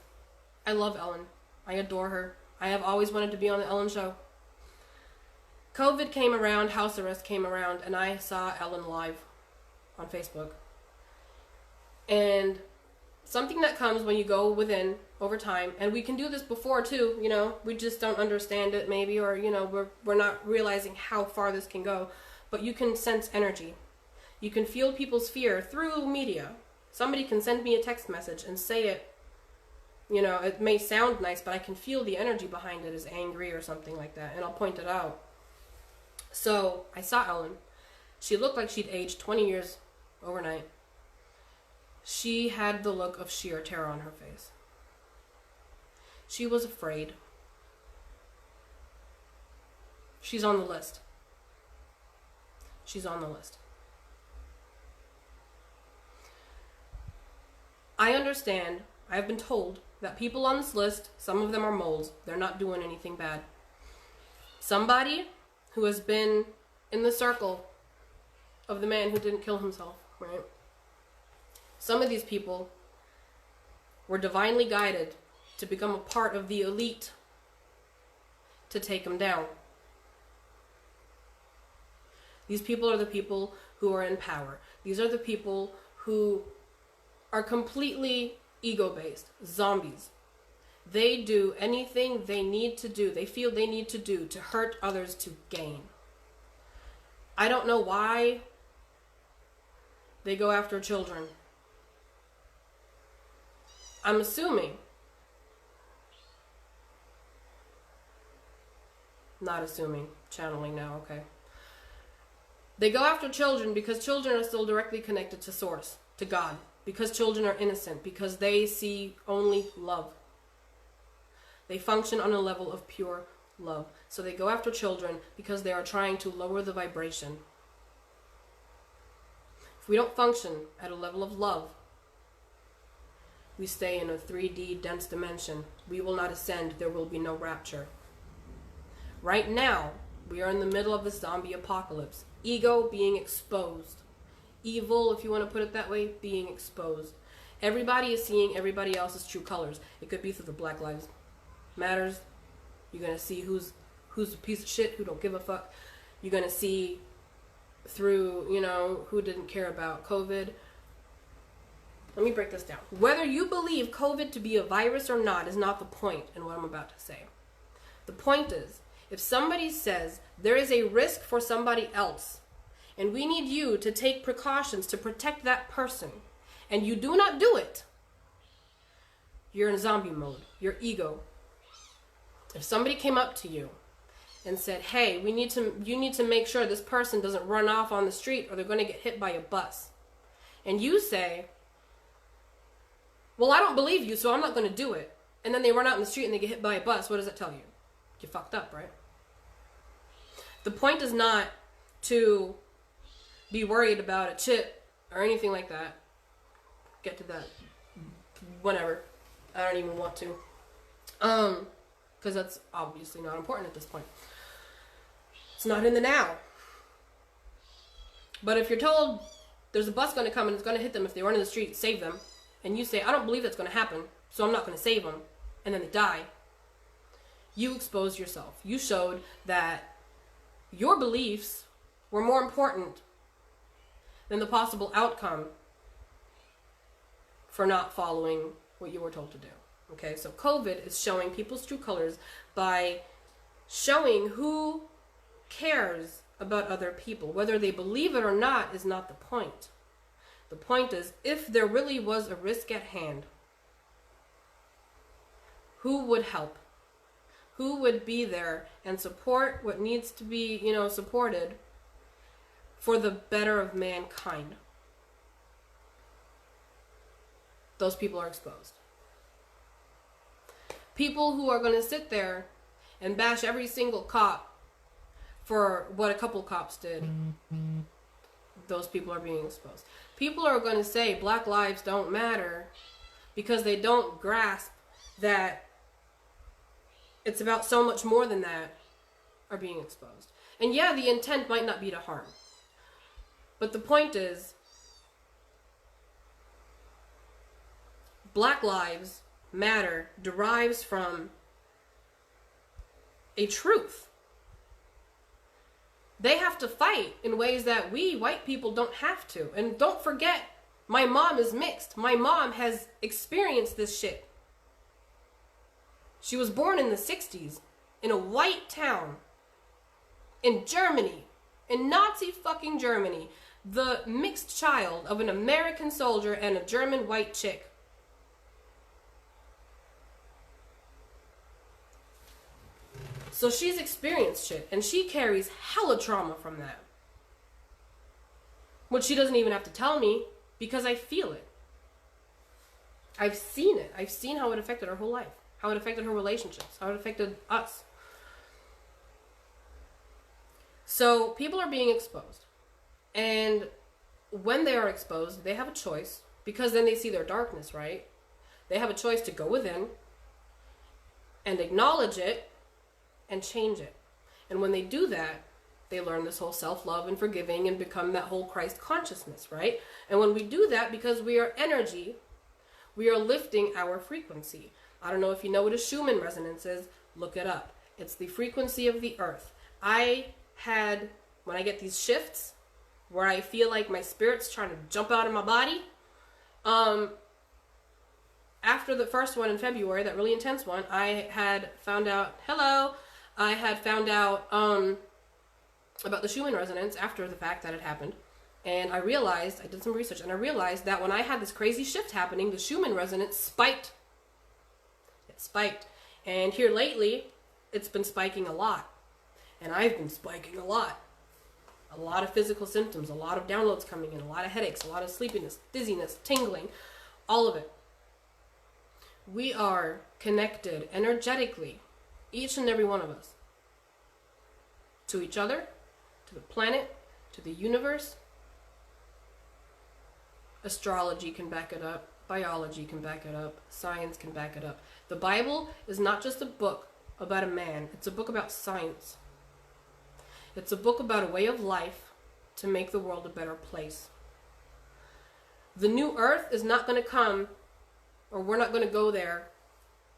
I love Ellen. I adore her. I have always wanted to be on the Ellen show. COVID came around, house arrest came around, and I saw Ellen live on Facebook. And something that comes when you go within over time, and we can do this before too, you know, we just don't understand it maybe, or, you know, we're not realizing how far this can go, but you can sense energy. You can feel people's fear through media. Somebody can send me a text message and say it, you know, it may sound nice, but I can feel the energy behind it is angry or something like that, and I'll point it out. So I saw Ellen. She looked like she'd aged 20 years overnight. She had the look of sheer terror on her face. She was afraid. She's on the list. She's on the list. I understand, I've been told that people on this list, some of them are moles. They're not doing anything bad. Somebody who has been in the circle of the man who didn't kill himself, right? Some of these people were divinely guided to become a part of the elite to take him down. These people are the people who are in power. These are the people who are completely ego-based, zombies. They do anything they need to do, they feel they need to do to hurt others to gain. I don't know why they go after children. I'm assuming, not assuming, channeling now, okay. They go after children because children are still directly connected to Source, to God, because children are innocent, because they see only love. They function on a level of pure love. So they go after children because they are trying to lower the vibration. If we don't function at a level of love, we stay in a 3D dense dimension. We will not ascend. There will be no rapture. Right now, we are in the middle of the zombie apocalypse. Ego being exposed. Evil, if you want to put it that way, being exposed. Everybody is seeing everybody else's true colors. It could be through the Black Lives Matters. You're going to see who's a piece of shit, who don't give a fuck. You're going to see through, you know, who didn't care about COVID. Let me break this down. Whether you believe COVID to be a virus or not is not the point in what I'm about to say. The point is, if somebody says there is a risk for somebody else, and we need you to take precautions to protect that person, and you do not do it, you're in zombie mode. Your ego. If somebody came up to you and said, hey, you need to make sure this person doesn't run off on the street or they're going to get hit by a bus. and you say, well, I don't believe you, so I'm not going to do it, and then they run out in the street and they get hit by a bus, what does that tell you? You fucked up, right? The point is not to be worried about a chip or anything like that. Get to that whenever. I don't even want to. Because that's obviously not important at this point. It's not in the now. But if you're told there's a bus going to come and it's going to hit them if they run in the street, save them, and you say, I don't believe that's going to happen, so I'm not going to save them, and then they die, you exposed yourself. You showed that your beliefs were more important than the possible outcome for not following what you were told to do. Okay, so COVID is showing people's true colors by showing who cares about other people. Whether they believe it or not is not the point. The point is, if there really was a risk at hand, who would help? Who would be there and support what needs to be, supported for the better of mankind? Those people are exposed. People who are going to sit there and bash every single cop for what a couple cops did, those people are being exposed. People are going to say Black lives don't matter because they don't grasp that it's about so much more than that, are being exposed. And yeah, the intent might not be to harm. But the point is, Black lives matter derives from a truth. They have to fight in ways that we white people don't have to. And don't forget, my mom is mixed. My mom has experienced this shit. She was born in the 60s in a white town in Germany, in Nazi fucking Germany, the mixed child of an American soldier and a German white chick. So she's experienced shit, and she carries hella trauma from that. Which she doesn't even have to tell me, because I feel it. I've seen it. I've seen how it affected her whole life. How it affected her relationships. How it affected us. So people are being exposed. And when they are exposed, they have a choice. Because then they see their darkness, right? They have a choice to go within and acknowledge it and change it. And when they do that, they learn this whole self-love and forgiving and become that whole Christ consciousness, right? And when we do that, because we are energy, we are lifting our frequency. I don't know if you know what a Schumann resonance is. Look it up. It's the frequency of the earth. When I get these shifts where I feel like my spirit's trying to jump out of my body, after the first one in February, that really intense one, I had found out about the Schumann resonance after the fact that it happened. And I did some research, and I realized that when I had this crazy shift happening, the Schumann resonance spiked. It spiked. And here lately, it's been spiking a lot. And I've been spiking a lot. A lot of physical symptoms, a lot of downloads coming in, a lot of headaches, a lot of sleepiness, dizziness, tingling, all of it. We are connected energetically, each and every one of us, to each other, to the planet, to the universe. Astrology can back it up. Biology can back it up. Science can back it up. The Bible is not just a book about a man. It's a book about science. It's a book about a way of life to make the world a better place. The new earth is not going to come, or we're not going to go there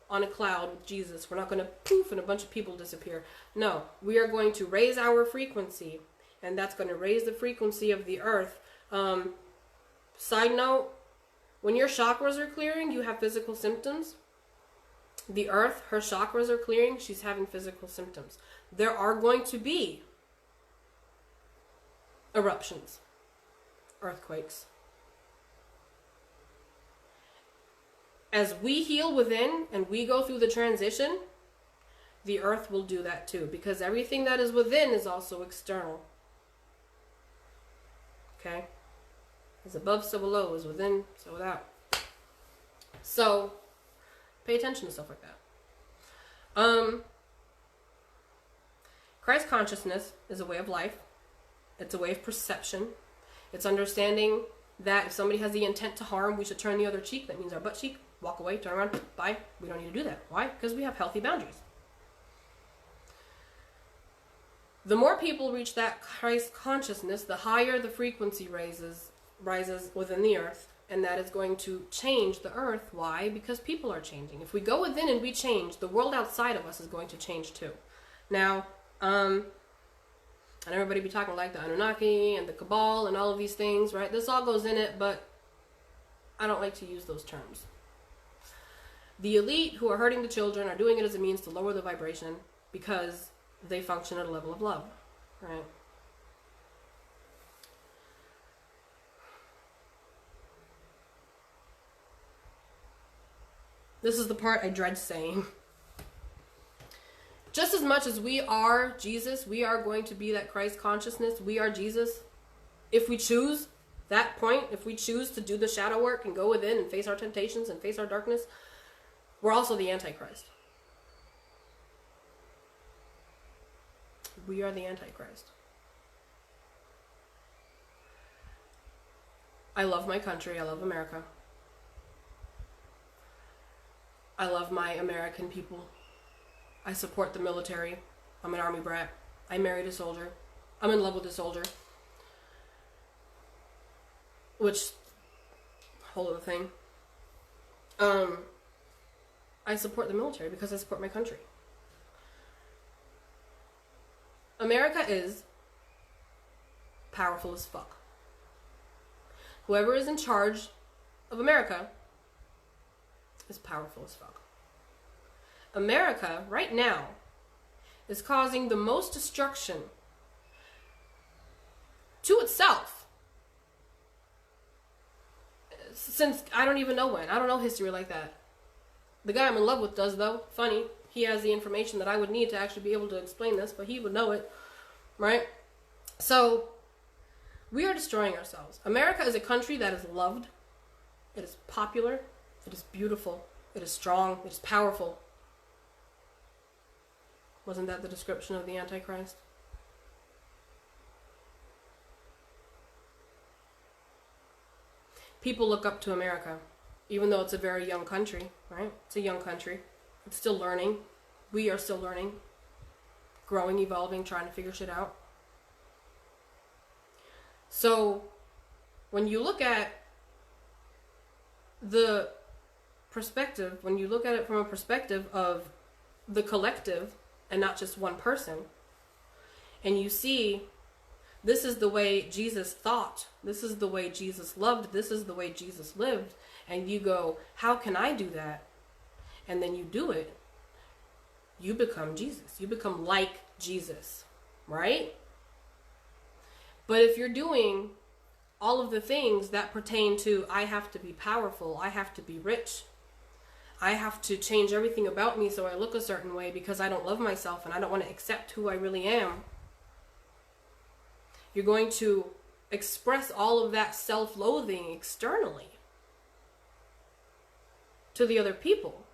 on a cloud with Jesus. We're not going to poof and a bunch of people disappear. No, we are going to raise our frequency, and that's going to raise the frequency of the earth. Side note, when your chakras are clearing, you have physical symptoms. The earth, her chakras are clearing, she's having physical symptoms. There are going to be eruptions, earthquakes. As we heal within and we go through the transition, the earth will do that too, because everything that is within is also external. Okay? As above, so below. As within, so without. So, pay attention to stuff like that. Christ consciousness is a way of life. It's a way of perception. It's understanding that if somebody has the intent to harm, we should turn the other cheek. That means our butt cheek. Walk away, turn around, bye. We don't need to do that. Why? Because we have healthy boundaries. The more people reach that Christ consciousness, the higher the frequency rises within the earth. And that is going to change the earth. Why? Because people are changing. If we go within and we change, the world outside of us is going to change too. Now, and everybody be talking like the Anunnaki and the Cabal and all of these things, right? This all goes in it, but I don't like to use those terms. The elite who are hurting the children are doing it as a means to lower the vibration because they function at a level of love, right? This is the part I dread saying. Just as much as we are Jesus, we are going to be that Christ consciousness. We are Jesus. If we choose that point, if we choose to do the shadow work and go within and face our temptations and face our darkness, we're also the Antichrist. We are the Antichrist. I love my country. I love America. I love my American people. I support the military. I'm an army brat. I married a soldier. I'm in love with a soldier. Which, whole other thing. I support the military because I support my country. America is powerful as fuck. Whoever is in charge of America is powerful as fuck. America, right now, is causing the most destruction to itself since I don't even know when. I don't know history like that. The guy I'm in love with does, though. Funny. He has the information that I would need to actually be able to explain this, but he would know it, right? So, we are destroying ourselves. America is a country that is loved. It is popular. It is beautiful. It is strong. It is powerful. Wasn't that the description of the Antichrist? People look up to America, even though it's a very young country, right? It's a young country. It's still learning. We are still learning, growing, evolving, trying to figure shit out. So, when you look at the perspective, when you look at it from a perspective of the collective and not just one person, and you see this is the way Jesus thought, this is the way Jesus loved, this is the way Jesus lived, and you go, how can I do that? And then you do it, you become Jesus. You become like Jesus, right? But if you're doing all of the things that pertain to, I have to be powerful, I have to be rich, I have to change everything about me so I look a certain way because I don't love myself and I don't want to accept who I really am, you're going to express all of that self-loathing externally to the other people.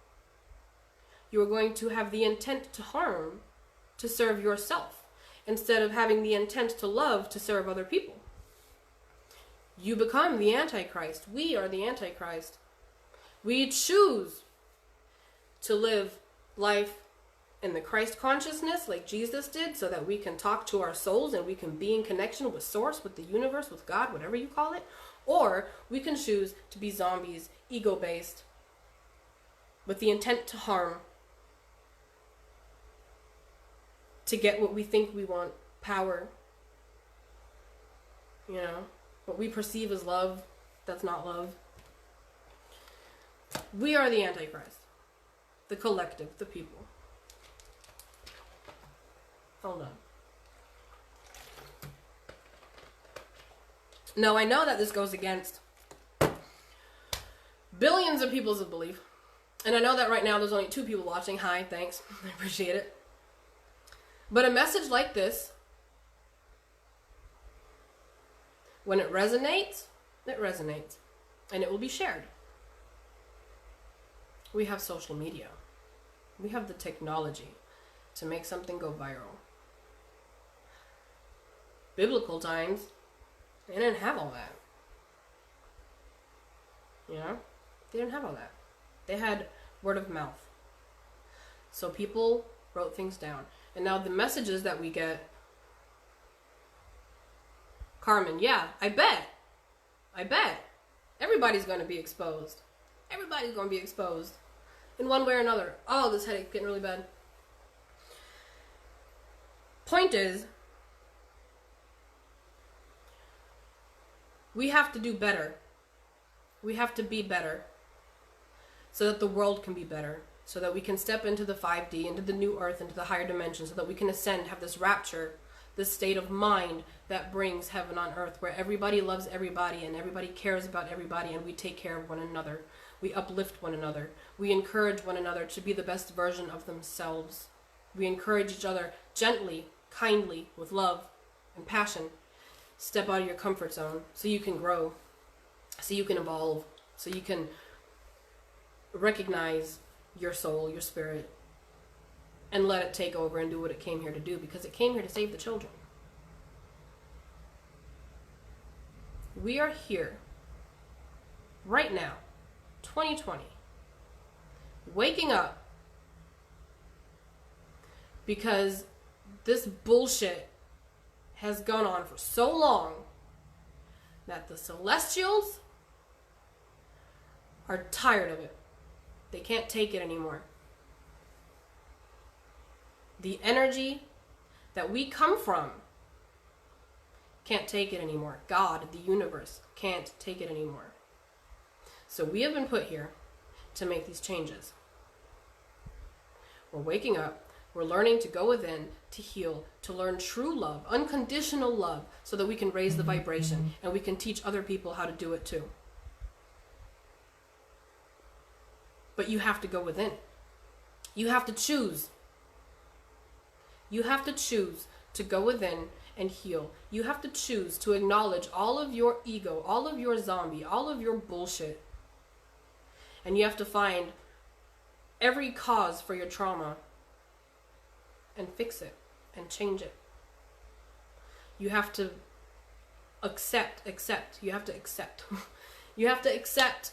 You are going to have the intent to harm to serve yourself instead of having the intent to love to serve other people. You become the Antichrist. We are the Antichrist. We choose to live life in the Christ consciousness like Jesus did so that we can talk to our souls and we can be in connection with Source, with the universe, with God, whatever you call it. Or we can choose to be zombies, ego-based, with the intent to harm, to get what we think we want, power, you know, what we perceive as love, that's not love. We are the Antichrist, the collective, the people. Hold on. No, I know that this goes against billions of people's belief. And I know that right now there's only 2 people watching. Hi, thanks. I appreciate it. But a message like this, when it resonates, it resonates, and it will be shared. We have social media. We have the technology to make something go viral. Biblical times, they didn't have all that. You know? They didn't have all that. They had word of mouth. So people wrote things down. And now the messages that we get, Carmen, yeah, I bet. Everybody's going to be exposed. Everybody's going to be exposed in one way or another. Oh, this headache's getting really bad. Point is, we have to do better. We have to be better so that the world can be better, so that we can step into the 5D, into the new earth, into the higher dimension, so that we can ascend, have this rapture, this state of mind that brings heaven on earth, where everybody loves everybody and everybody cares about everybody, and we take care of one another. We uplift one another. We encourage one another to be the best version of themselves. We encourage each other gently, kindly, with love and passion. Step out of your comfort zone so you can grow, so you can evolve, so you can recognize your soul, your spirit, and let it take over and do what it came here to do, because it came here to save the children. We are here right now, 2020, waking up because this bullshit has gone on for so long that the celestials are tired of it. They can't take it anymore. The energy that we come from can't take it anymore. God, the universe, can't take it anymore. So we have been put here to make these changes. We're waking up. We're learning to go within, to heal, to learn true love, unconditional love, so that we can raise the vibration and we can teach other people how to do it too. But you have to go within. You have to choose. You have to choose to go within and heal. You have to choose to acknowledge all of your ego, all of your zombie, all of your bullshit. And you have to find every cause for your trauma and fix it and change it. You have to accept. You have to accept. You have to accept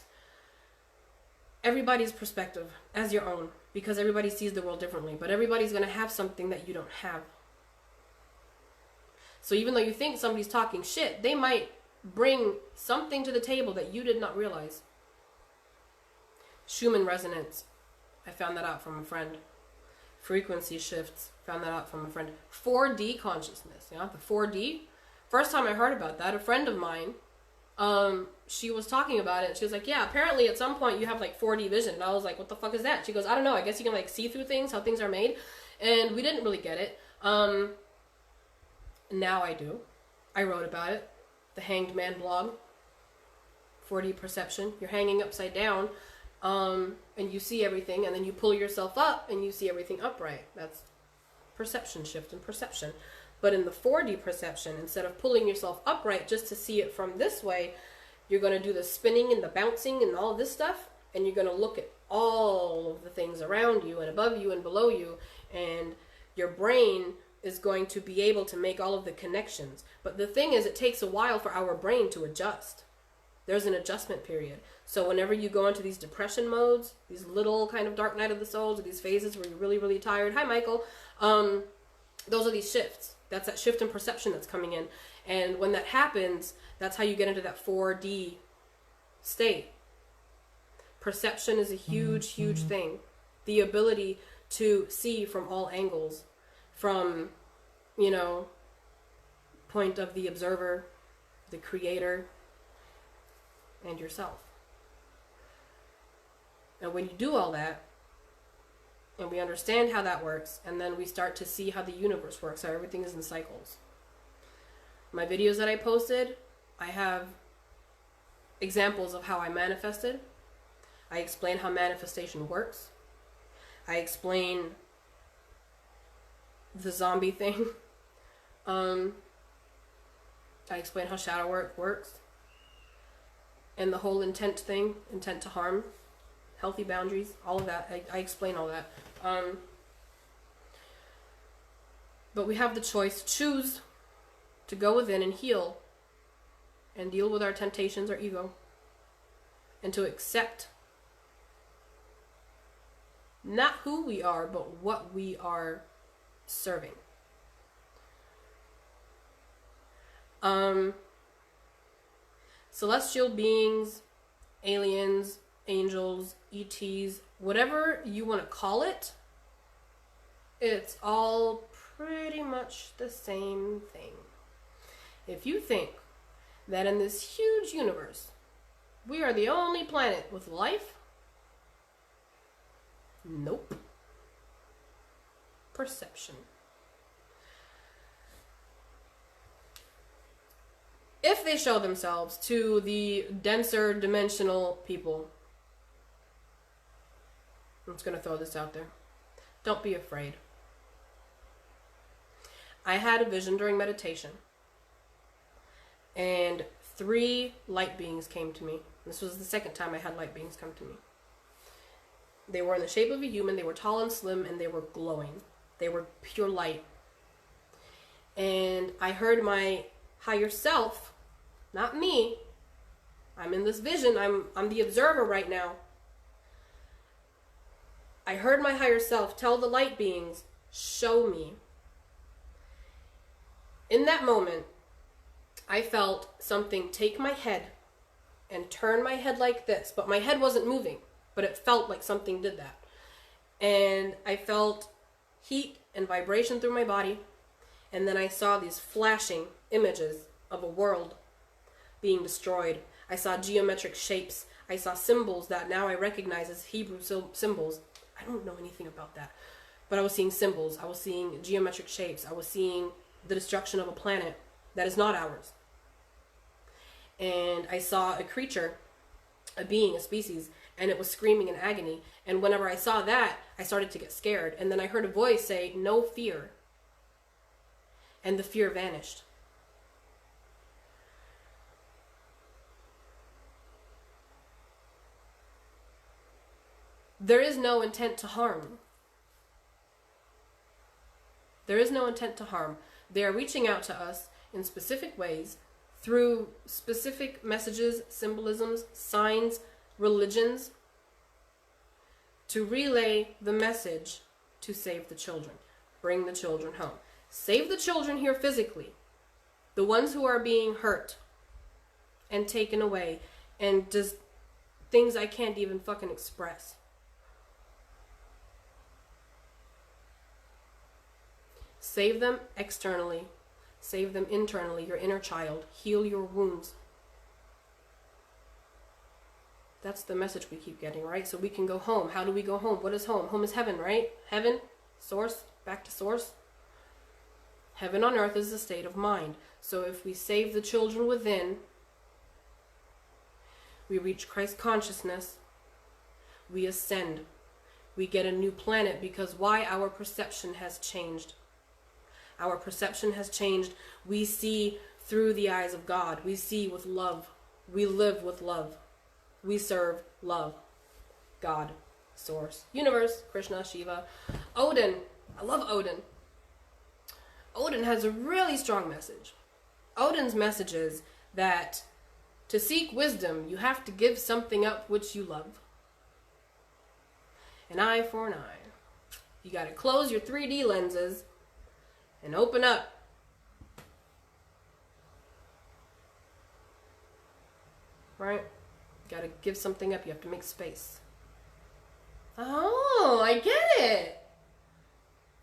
everybody's perspective as your own, because everybody sees the world differently, but everybody's going to have something that you don't have. So even though you think somebody's talking shit, they might bring something to the table that you did not realize. Schumann resonance, I found that out from a friend. Frequency shifts, found that out from a friend. 4D consciousness, you know, the 4D. First time I heard about that, a friend of mine, she was talking about it. She was like, yeah, apparently at some point you have like 4D vision. And I was like, what the fuck is that? She goes, I don't know. I guess you can like see through things, how things are made. And we didn't really get it. Now I do. I wrote about it. The Hanged Man blog. 4D perception. You're hanging upside down. And you see everything, and then you pull yourself up and you see everything upright. That's perception shift and perception. But in the 4D perception, instead of pulling yourself upright just to see it from this way, you're going to do the spinning and the bouncing and all this stuff, and you're going to look at all of the things around you and above you and below you, and your brain is going to be able to make all of the connections. But the thing is, it takes a while for our brain to adjust. There's an adjustment period. So whenever you go into these depression modes, these little kind of dark night of the souls, or these phases where you're really, really tired, hi Michael, those are these shifts. That's that shift in perception that's coming in. And when that happens, that's how you get into that 4D state. Perception is a huge, huge thing. The ability to see from all angles, from, you know, point of the observer, the creator, and yourself. And when you do all that, and we understand how that works, and then we start to see how the universe works, how everything is in cycles. My videos that I posted, I have examples of how I manifested. I explain how manifestation works. I explain the zombie thing. I explain how shadow work works. and the whole intent thing, intent to harm, healthy boundaries, all of that. I explain all that. But we have the choice to choose to go within and heal and deal with our temptations, our ego, and to accept not who we are, but what we are serving. Celestial beings, aliens, angels, ETs, whatever you want to call it, it's all pretty much the same thing. If you think that in this huge universe, we are the only planet with life, nope. Perception. If they show themselves to the denser dimensional people, I'm just going to throw this out there. Don't be afraid. I had a vision during meditation, and 3 light beings came to me. This was the second time I had light beings come to me. They were in the shape of a human. They were tall and slim, and they were glowing. They were pure light. And I heard my higher self, not me. I'm in this vision. I'm the observer right now. I heard my higher self tell the light beings, show me. In that moment, I felt something take my head and turn my head like this, but my head wasn't moving, but it felt like something did that. And I felt heat and vibration through my body, and then I saw these flashing images of a world being destroyed. I saw geometric shapes. I saw symbols that now I recognize as Hebrew symbols. I don't know anything about that, but I was seeing symbols. I was seeing geometric shapes. I was seeing the destruction of a planet that is not ours. And I saw a creature, a being, a species, and it was screaming in agony. And whenever I saw that, I started to get scared. And then I heard a voice say, no fear. And the fear vanished. There is no intent to harm. There is no intent to harm. They are reaching out to us in specific ways through specific messages, symbolisms, signs, religions, to relay the message to save the children. Bring the children home. Save the children here physically. The ones who are being hurt and taken away and just things I can't even fucking express. Save them externally. Save them internally, your inner child. Heal your wounds. That's the message we keep getting, right? So we can go home. How do we go home? What is home? Home is heaven, right? Heaven, source, back to source. Heaven on earth is a state of mind. So if we save the children within, we reach Christ consciousness, we ascend. We get a new planet because why? Our perception has changed. Our perception has changed. We see through the eyes of God. We see with love. We live with love. We serve love. God, source, universe, Krishna, Shiva, Odin. I love Odin. Odin has a really strong message. Odin's message is that to seek wisdom, you have to give something up which you love. An eye for an eye. You got to close your 3D lenses and open up. Right? You gotta give something up. You have to make space. Oh, I get it.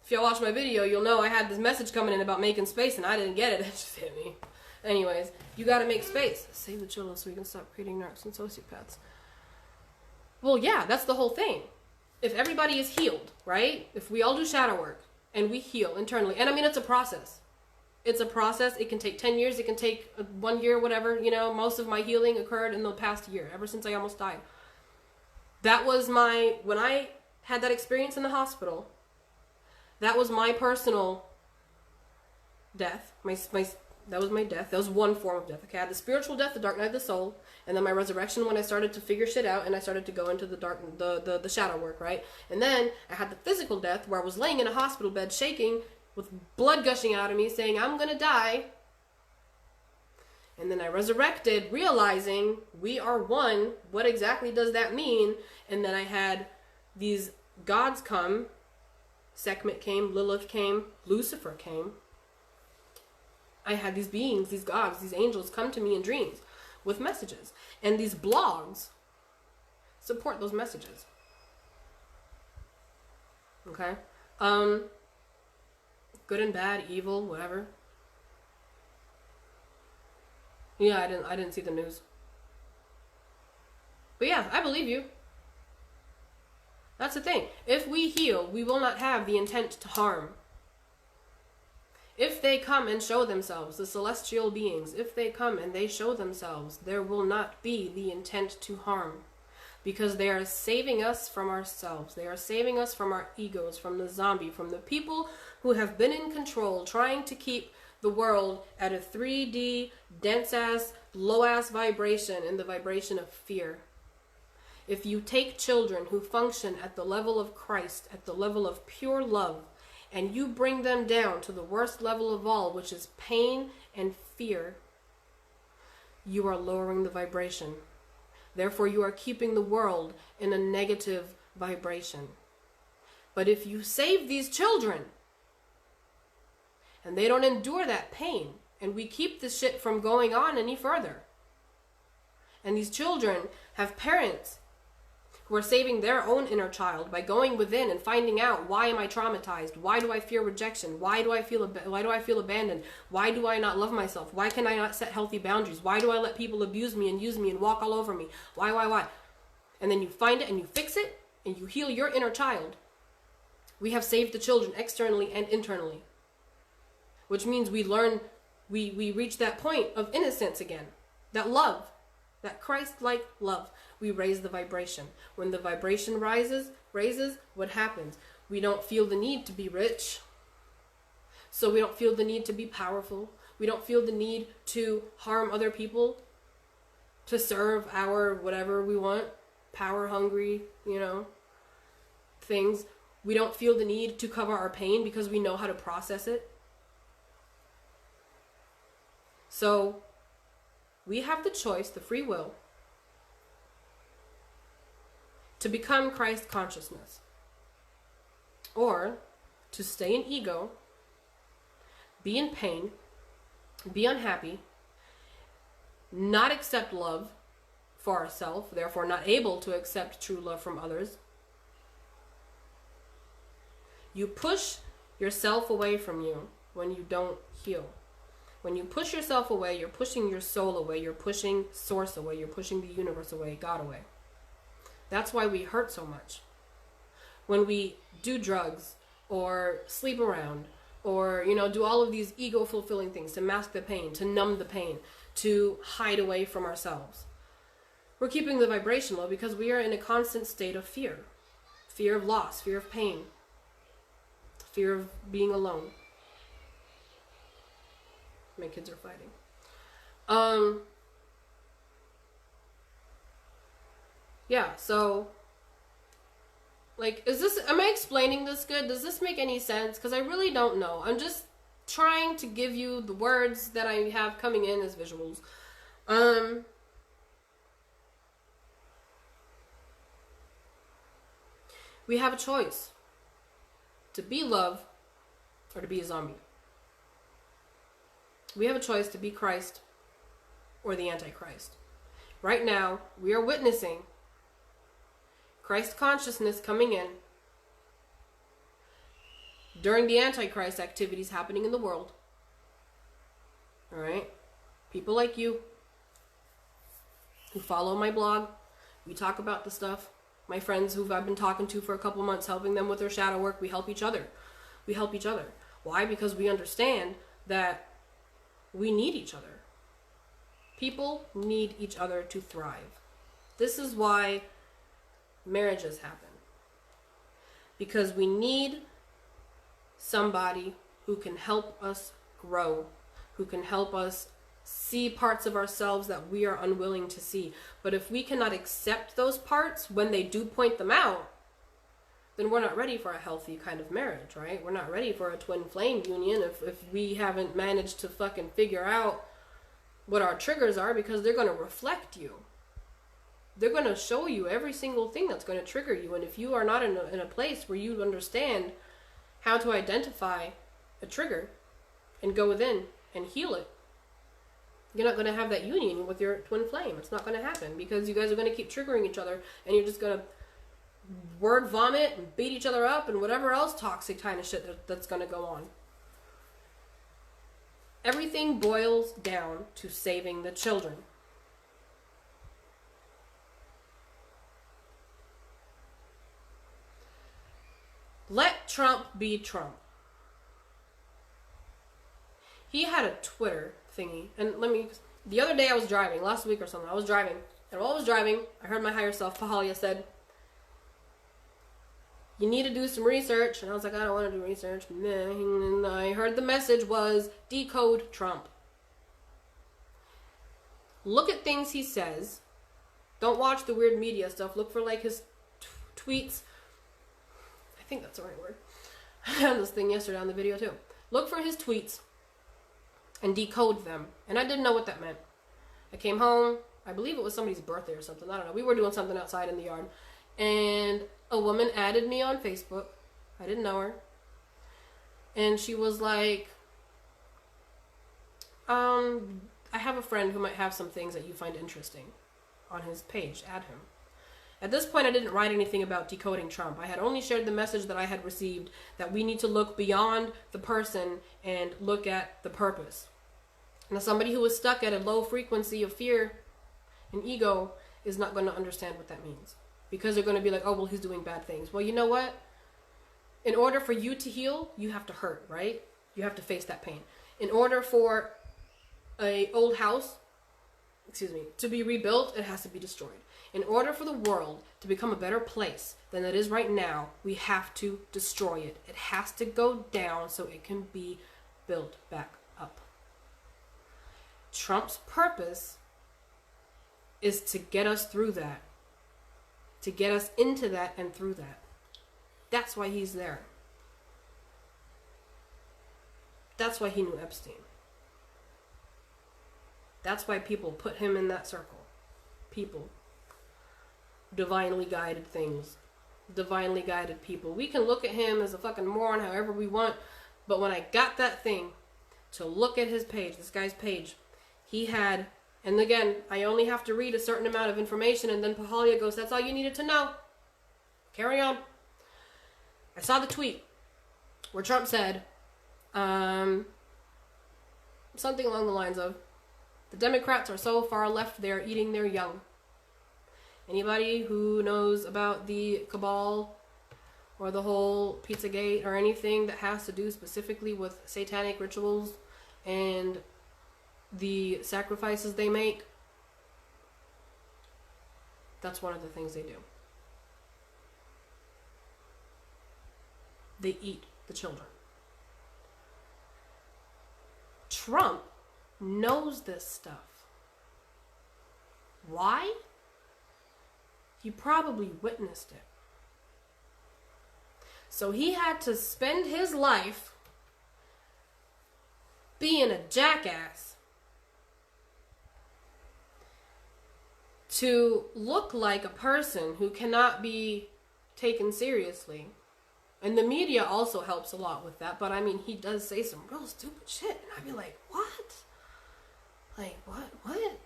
If y'all watch my video, you'll know I had this message coming in about making space and I didn't get it. It just hit me. Anyways, you gotta make space. Save the children so we can stop creating narcs and sociopaths. Well, yeah, that's the whole thing. If everybody is healed, right? If we all do shadow work, and we heal internally. And I mean, it's a process. It's a process. It can take 10 years. It can take 1 year, whatever. You know, most of my healing occurred in the past year, ever since I almost died. That was when I had that experience in the hospital, that was my personal death, my That was my death. That was one form of death. Okay, I had the spiritual death, the dark night of the soul, and then my resurrection when I started to figure shit out and I started to go into the shadow work, right? And then I had the physical death where I was laying in a hospital bed shaking with blood gushing out of me saying, I'm gonna die. And then I resurrected, realizing we are one. What exactly does that mean? And then I had these gods come. Sekhmet came, Lilith came, Lucifer came. I had these beings, these gods, these angels come to me in dreams with messages. And these blogs support those messages. Okay? Good and bad, evil, whatever. Yeah, I didn't see the news. But yeah, I believe you. That's the thing. If we heal, we will not have the intent to harm. If they come and show themselves, the celestial beings, if they come and they show themselves, there will not be the intent to harm. Because they are saving us from ourselves. They are saving us from our egos, from the zombie, from the people who have been in control, trying to keep the world at a 3D, dense-ass, low-ass vibration, in the vibration of fear. If you take children who function at the level of Christ, at the level of pure love, and you bring them down to the worst level of all, which is pain and fear, you are lowering the vibration. Therefore, you are keeping the world in a negative vibration. But if you save these children, and they don't endure that pain, and we keep this shit from going on any further, and these children have parents who are saving their own inner child by going within and finding out, why am I traumatized? Why do I fear rejection? Why do I feel abandoned? Why do I not love myself? Why can I not set healthy boundaries? Why do I let people abuse me and use me and walk all over me? Why? And then you find it and you fix it and you heal your inner child. We have saved the children externally and internally. Which means we learn, we reach that point of innocence again. That love, that Christ-like love. We raise the vibration. When the vibration raises, what happens? We don't feel the need to be rich. So we don't feel the need to be powerful. We don't feel the need to harm other people, to serve our whatever we want, power hungry, things. We don't feel the need to cover our pain because we know how to process it. So we have the choice, the free will, to become Christ consciousness, or to stay in ego, be in pain, be unhappy, not accept love for ourselves, therefore not able to accept true love from others. You push yourself away from you when you don't heal. When you push yourself away, you're pushing your soul away, you're pushing source away, you're pushing the universe away, God away. That's why we hurt so much. When we do drugs or sleep around or, do all of these ego-fulfilling things to mask the pain, to numb the pain, to hide away from ourselves. We're keeping the vibration low because we are in a constant state of fear. Fear of loss, fear of pain, fear of being alone. My kids are fighting. Yeah, so, am I explaining this good? Does this make any sense? Because I really don't know. I'm just trying to give you the words that I have coming in as visuals. We have a choice to be love or to be a zombie. We have a choice to be Christ or the Antichrist. Right now, we are witnessing Christ consciousness coming in during the Antichrist activities happening in the world. Alright? People like you who follow my blog, we talk about the stuff. My friends who I've been talking to for a couple months, helping them with their shadow work, we help each other. We help each other. Why? Because we understand that we need each other. People need each other to thrive. This is why marriages happen. Because we need somebody who can help us grow, who can help us see parts of ourselves that we are unwilling to see. But if we cannot accept those parts when they do point them out, then we're not ready for a healthy kind of marriage, right? We're not ready for a twin flame union if we haven't managed to fucking figure out what our triggers are, because they're going to reflect you. They're going to show you every single thing that's going to trigger you. And if you are not in a place where you understand how to identify a trigger and go within and heal it, you're not going to have that union with your twin flame. It's not going to happen, because you guys are going to keep triggering each other, and you're just going to word vomit and beat each other up and whatever else toxic kind of shit that's going to go on. Everything boils down to saving the children. Let Trump be Trump. He had a Twitter thingy, and the other day I was driving, last week or something, I was driving, and while I was driving, I heard my higher self, Pahalia, said, you need to do some research. And I was like, I don't want to do research. And I heard the message was, decode Trump. Look at things he says. Don't watch the weird media stuff. Look for like his tweets. I think that's the right word. I had this thing yesterday on the video too. Look for his tweets and decode them. And I didn't know what that meant. I came home. I believe it was somebody's birthday or something. I don't know. We were doing something outside in the yard. And a woman added me on Facebook. I didn't know her. And she was like, I have a friend who might have some things that you find interesting on his page. Add him. At this point, I didn't write anything about decoding Trump. I had only shared the message that I had received, that we need to look beyond the person and look at the purpose. And as somebody who is stuck at a low frequency of fear and ego is not going to understand what that means. Because they're going to be like, oh, well, he's doing bad things. Well, you know what? In order for you to heal, you have to hurt, right? You have to face that pain. In order for an old house, to be rebuilt, it has to be destroyed. In order for the world to become a better place than it is right now, we have to destroy it. It has to go down so it can be built back up. Trump's purpose is to get us through that. To get us into that and through that. That's why he's there. That's why he knew Epstein. That's why people put him in that circle. People. Divinely guided things. Divinely guided people. We can look at him as a fucking moron however we want, but when I got that thing to look at his page, this guy's page, he had... And again, I only have to read a certain amount of information, and then Pahalia goes, that's all you needed to know. Carry on. I saw the tweet where Trump said something along the lines of, the Democrats are so far left they're eating their young. Anybody who knows about the cabal or the whole Pizzagate or anything that has to do specifically with satanic rituals and the sacrifices they make, that's one of the things they do. They eat the children. Trump knows this stuff. Why? You probably witnessed it. So he had to spend his life being a jackass to look like a person who cannot be taken seriously. And the media also helps a lot with that, but I mean, he does say some real stupid shit, and I'd be like, what? Like, what?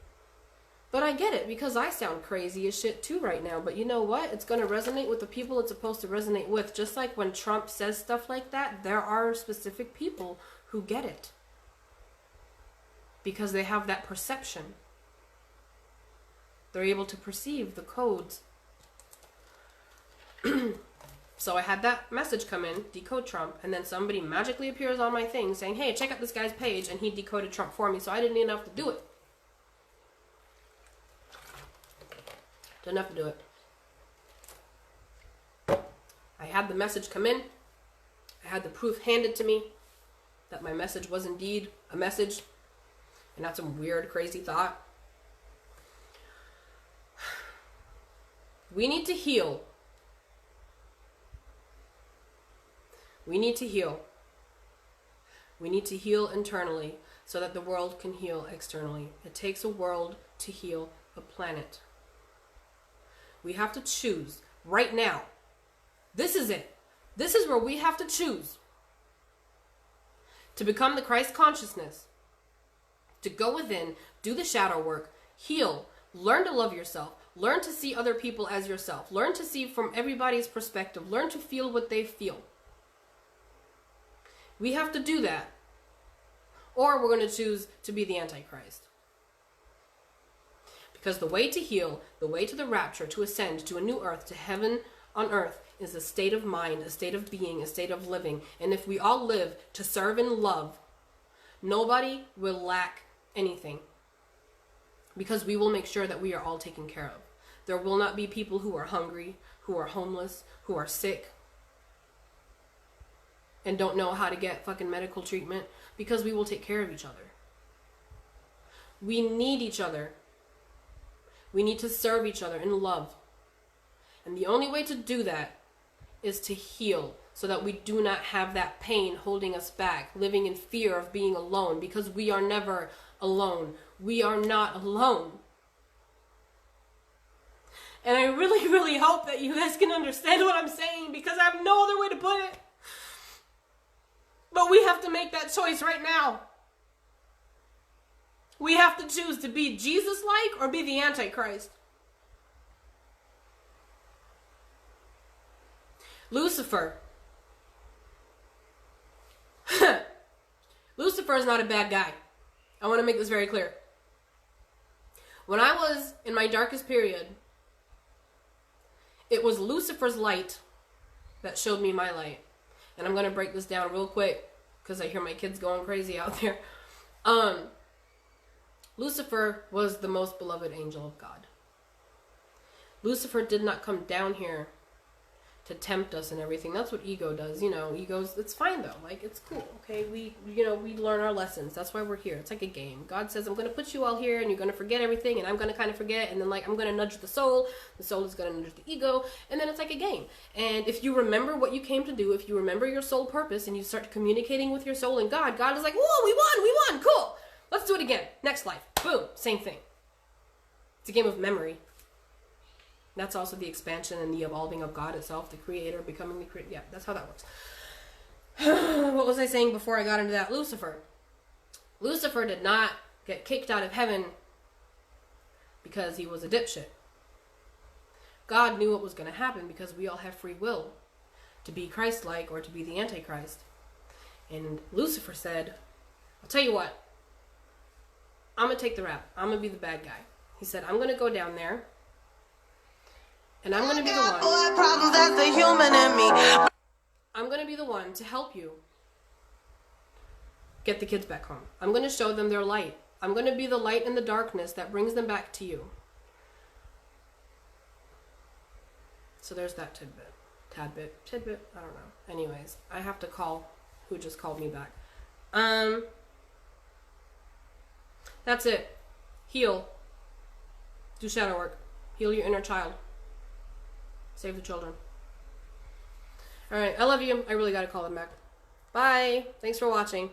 But I get it, because I sound crazy as shit too right now, but you know what? It's going to resonate with the people it's supposed to resonate with. Just like when Trump says stuff like that, there are specific people who get it. Because they have that perception. They're able to perceive the codes. So I had that message come in, decode Trump, and then somebody magically appears on my thing saying, hey, check out this guy's page, and he decoded Trump for me, so I didn't even have to do it. Didn't have to do it. I had the message come in. I had the proof handed to me that my message was indeed a message and not some weird, crazy thought. We need to heal. We need to heal. We need to heal internally so that the world can heal externally. It takes a world to heal a planet. We have to choose right now. This is it. This is where we have to choose to become the Christ consciousness, to go within, do the shadow work, heal, learn to love yourself, learn to see other people as yourself, learn to see from everybody's perspective, learn to feel what they feel. We have to do that, or we're going to choose to be the Antichrist. Because the way to heal, the way to the rapture, to ascend to a new earth, to heaven on earth, is a state of mind, a state of being, a state of living. And if we all live to serve and love, nobody will lack anything. Because we will make sure that we are all taken care of. There will not be people who are hungry, who are homeless, who are sick, and don't know how to get fucking medical treatment, because we will take care of each other. We need each other. We need to serve each other in love. And the only way to do that is to heal, so that we do not have that pain holding us back, living in fear of being alone, because we are never alone. We are not alone. And I really, really hope that you guys can understand what I'm saying, because I have no other way to put it. But we have to make that choice right now. We have to choose to be Jesus-like or be the Antichrist. Lucifer. Lucifer is not a bad guy. I want to make this very clear. When I was in my darkest period, it was Lucifer's light that showed me my light. And I'm going to break this down real quick because I hear my kids going crazy out there. Lucifer was the most beloved angel of God. Lucifer did not come down here to tempt us and everything. That's what ego does. You know, ego's, it's fine though. Like, it's cool. Okay. We learn our lessons. That's why we're here. It's like a game. God says, I'm going to put you all here and you're going to forget everything. And I'm going to kind of forget. And then like, I'm going to nudge the soul. The soul is going to nudge the ego. And then it's like a game. And if you remember what you came to do, if you remember your soul purpose and you start communicating with your soul and God, God is like, whoa, we won. Cool. Let's do it again. Next life. Boom. Same thing. It's a game of memory. That's also the expansion and the evolving of God itself, the creator, becoming the creator. Yeah, that's how that works. What was I saying before I got into that? Lucifer. Lucifer did not get kicked out of heaven because he was a dipshit. God knew what was going to happen because we all have free will to be Christ-like or to be the Antichrist. And Lucifer said, I'll tell you what, I'm going to take the rap. I'm going to be the bad guy. He said, I'm going to go down there. And I'm going to be the one. I'm going to be the one to help you get the kids back home. I'm going to show them their light. I'm going to be the light in the darkness that brings them back to you. So there's that tidbit. Tidbit? I don't know. Anyways, I have to call who just called me back. That's it. Heal. Do shadow work. Heal your inner child. Save the children. Alright, I love you. I really gotta call them back. Bye. Thanks for watching.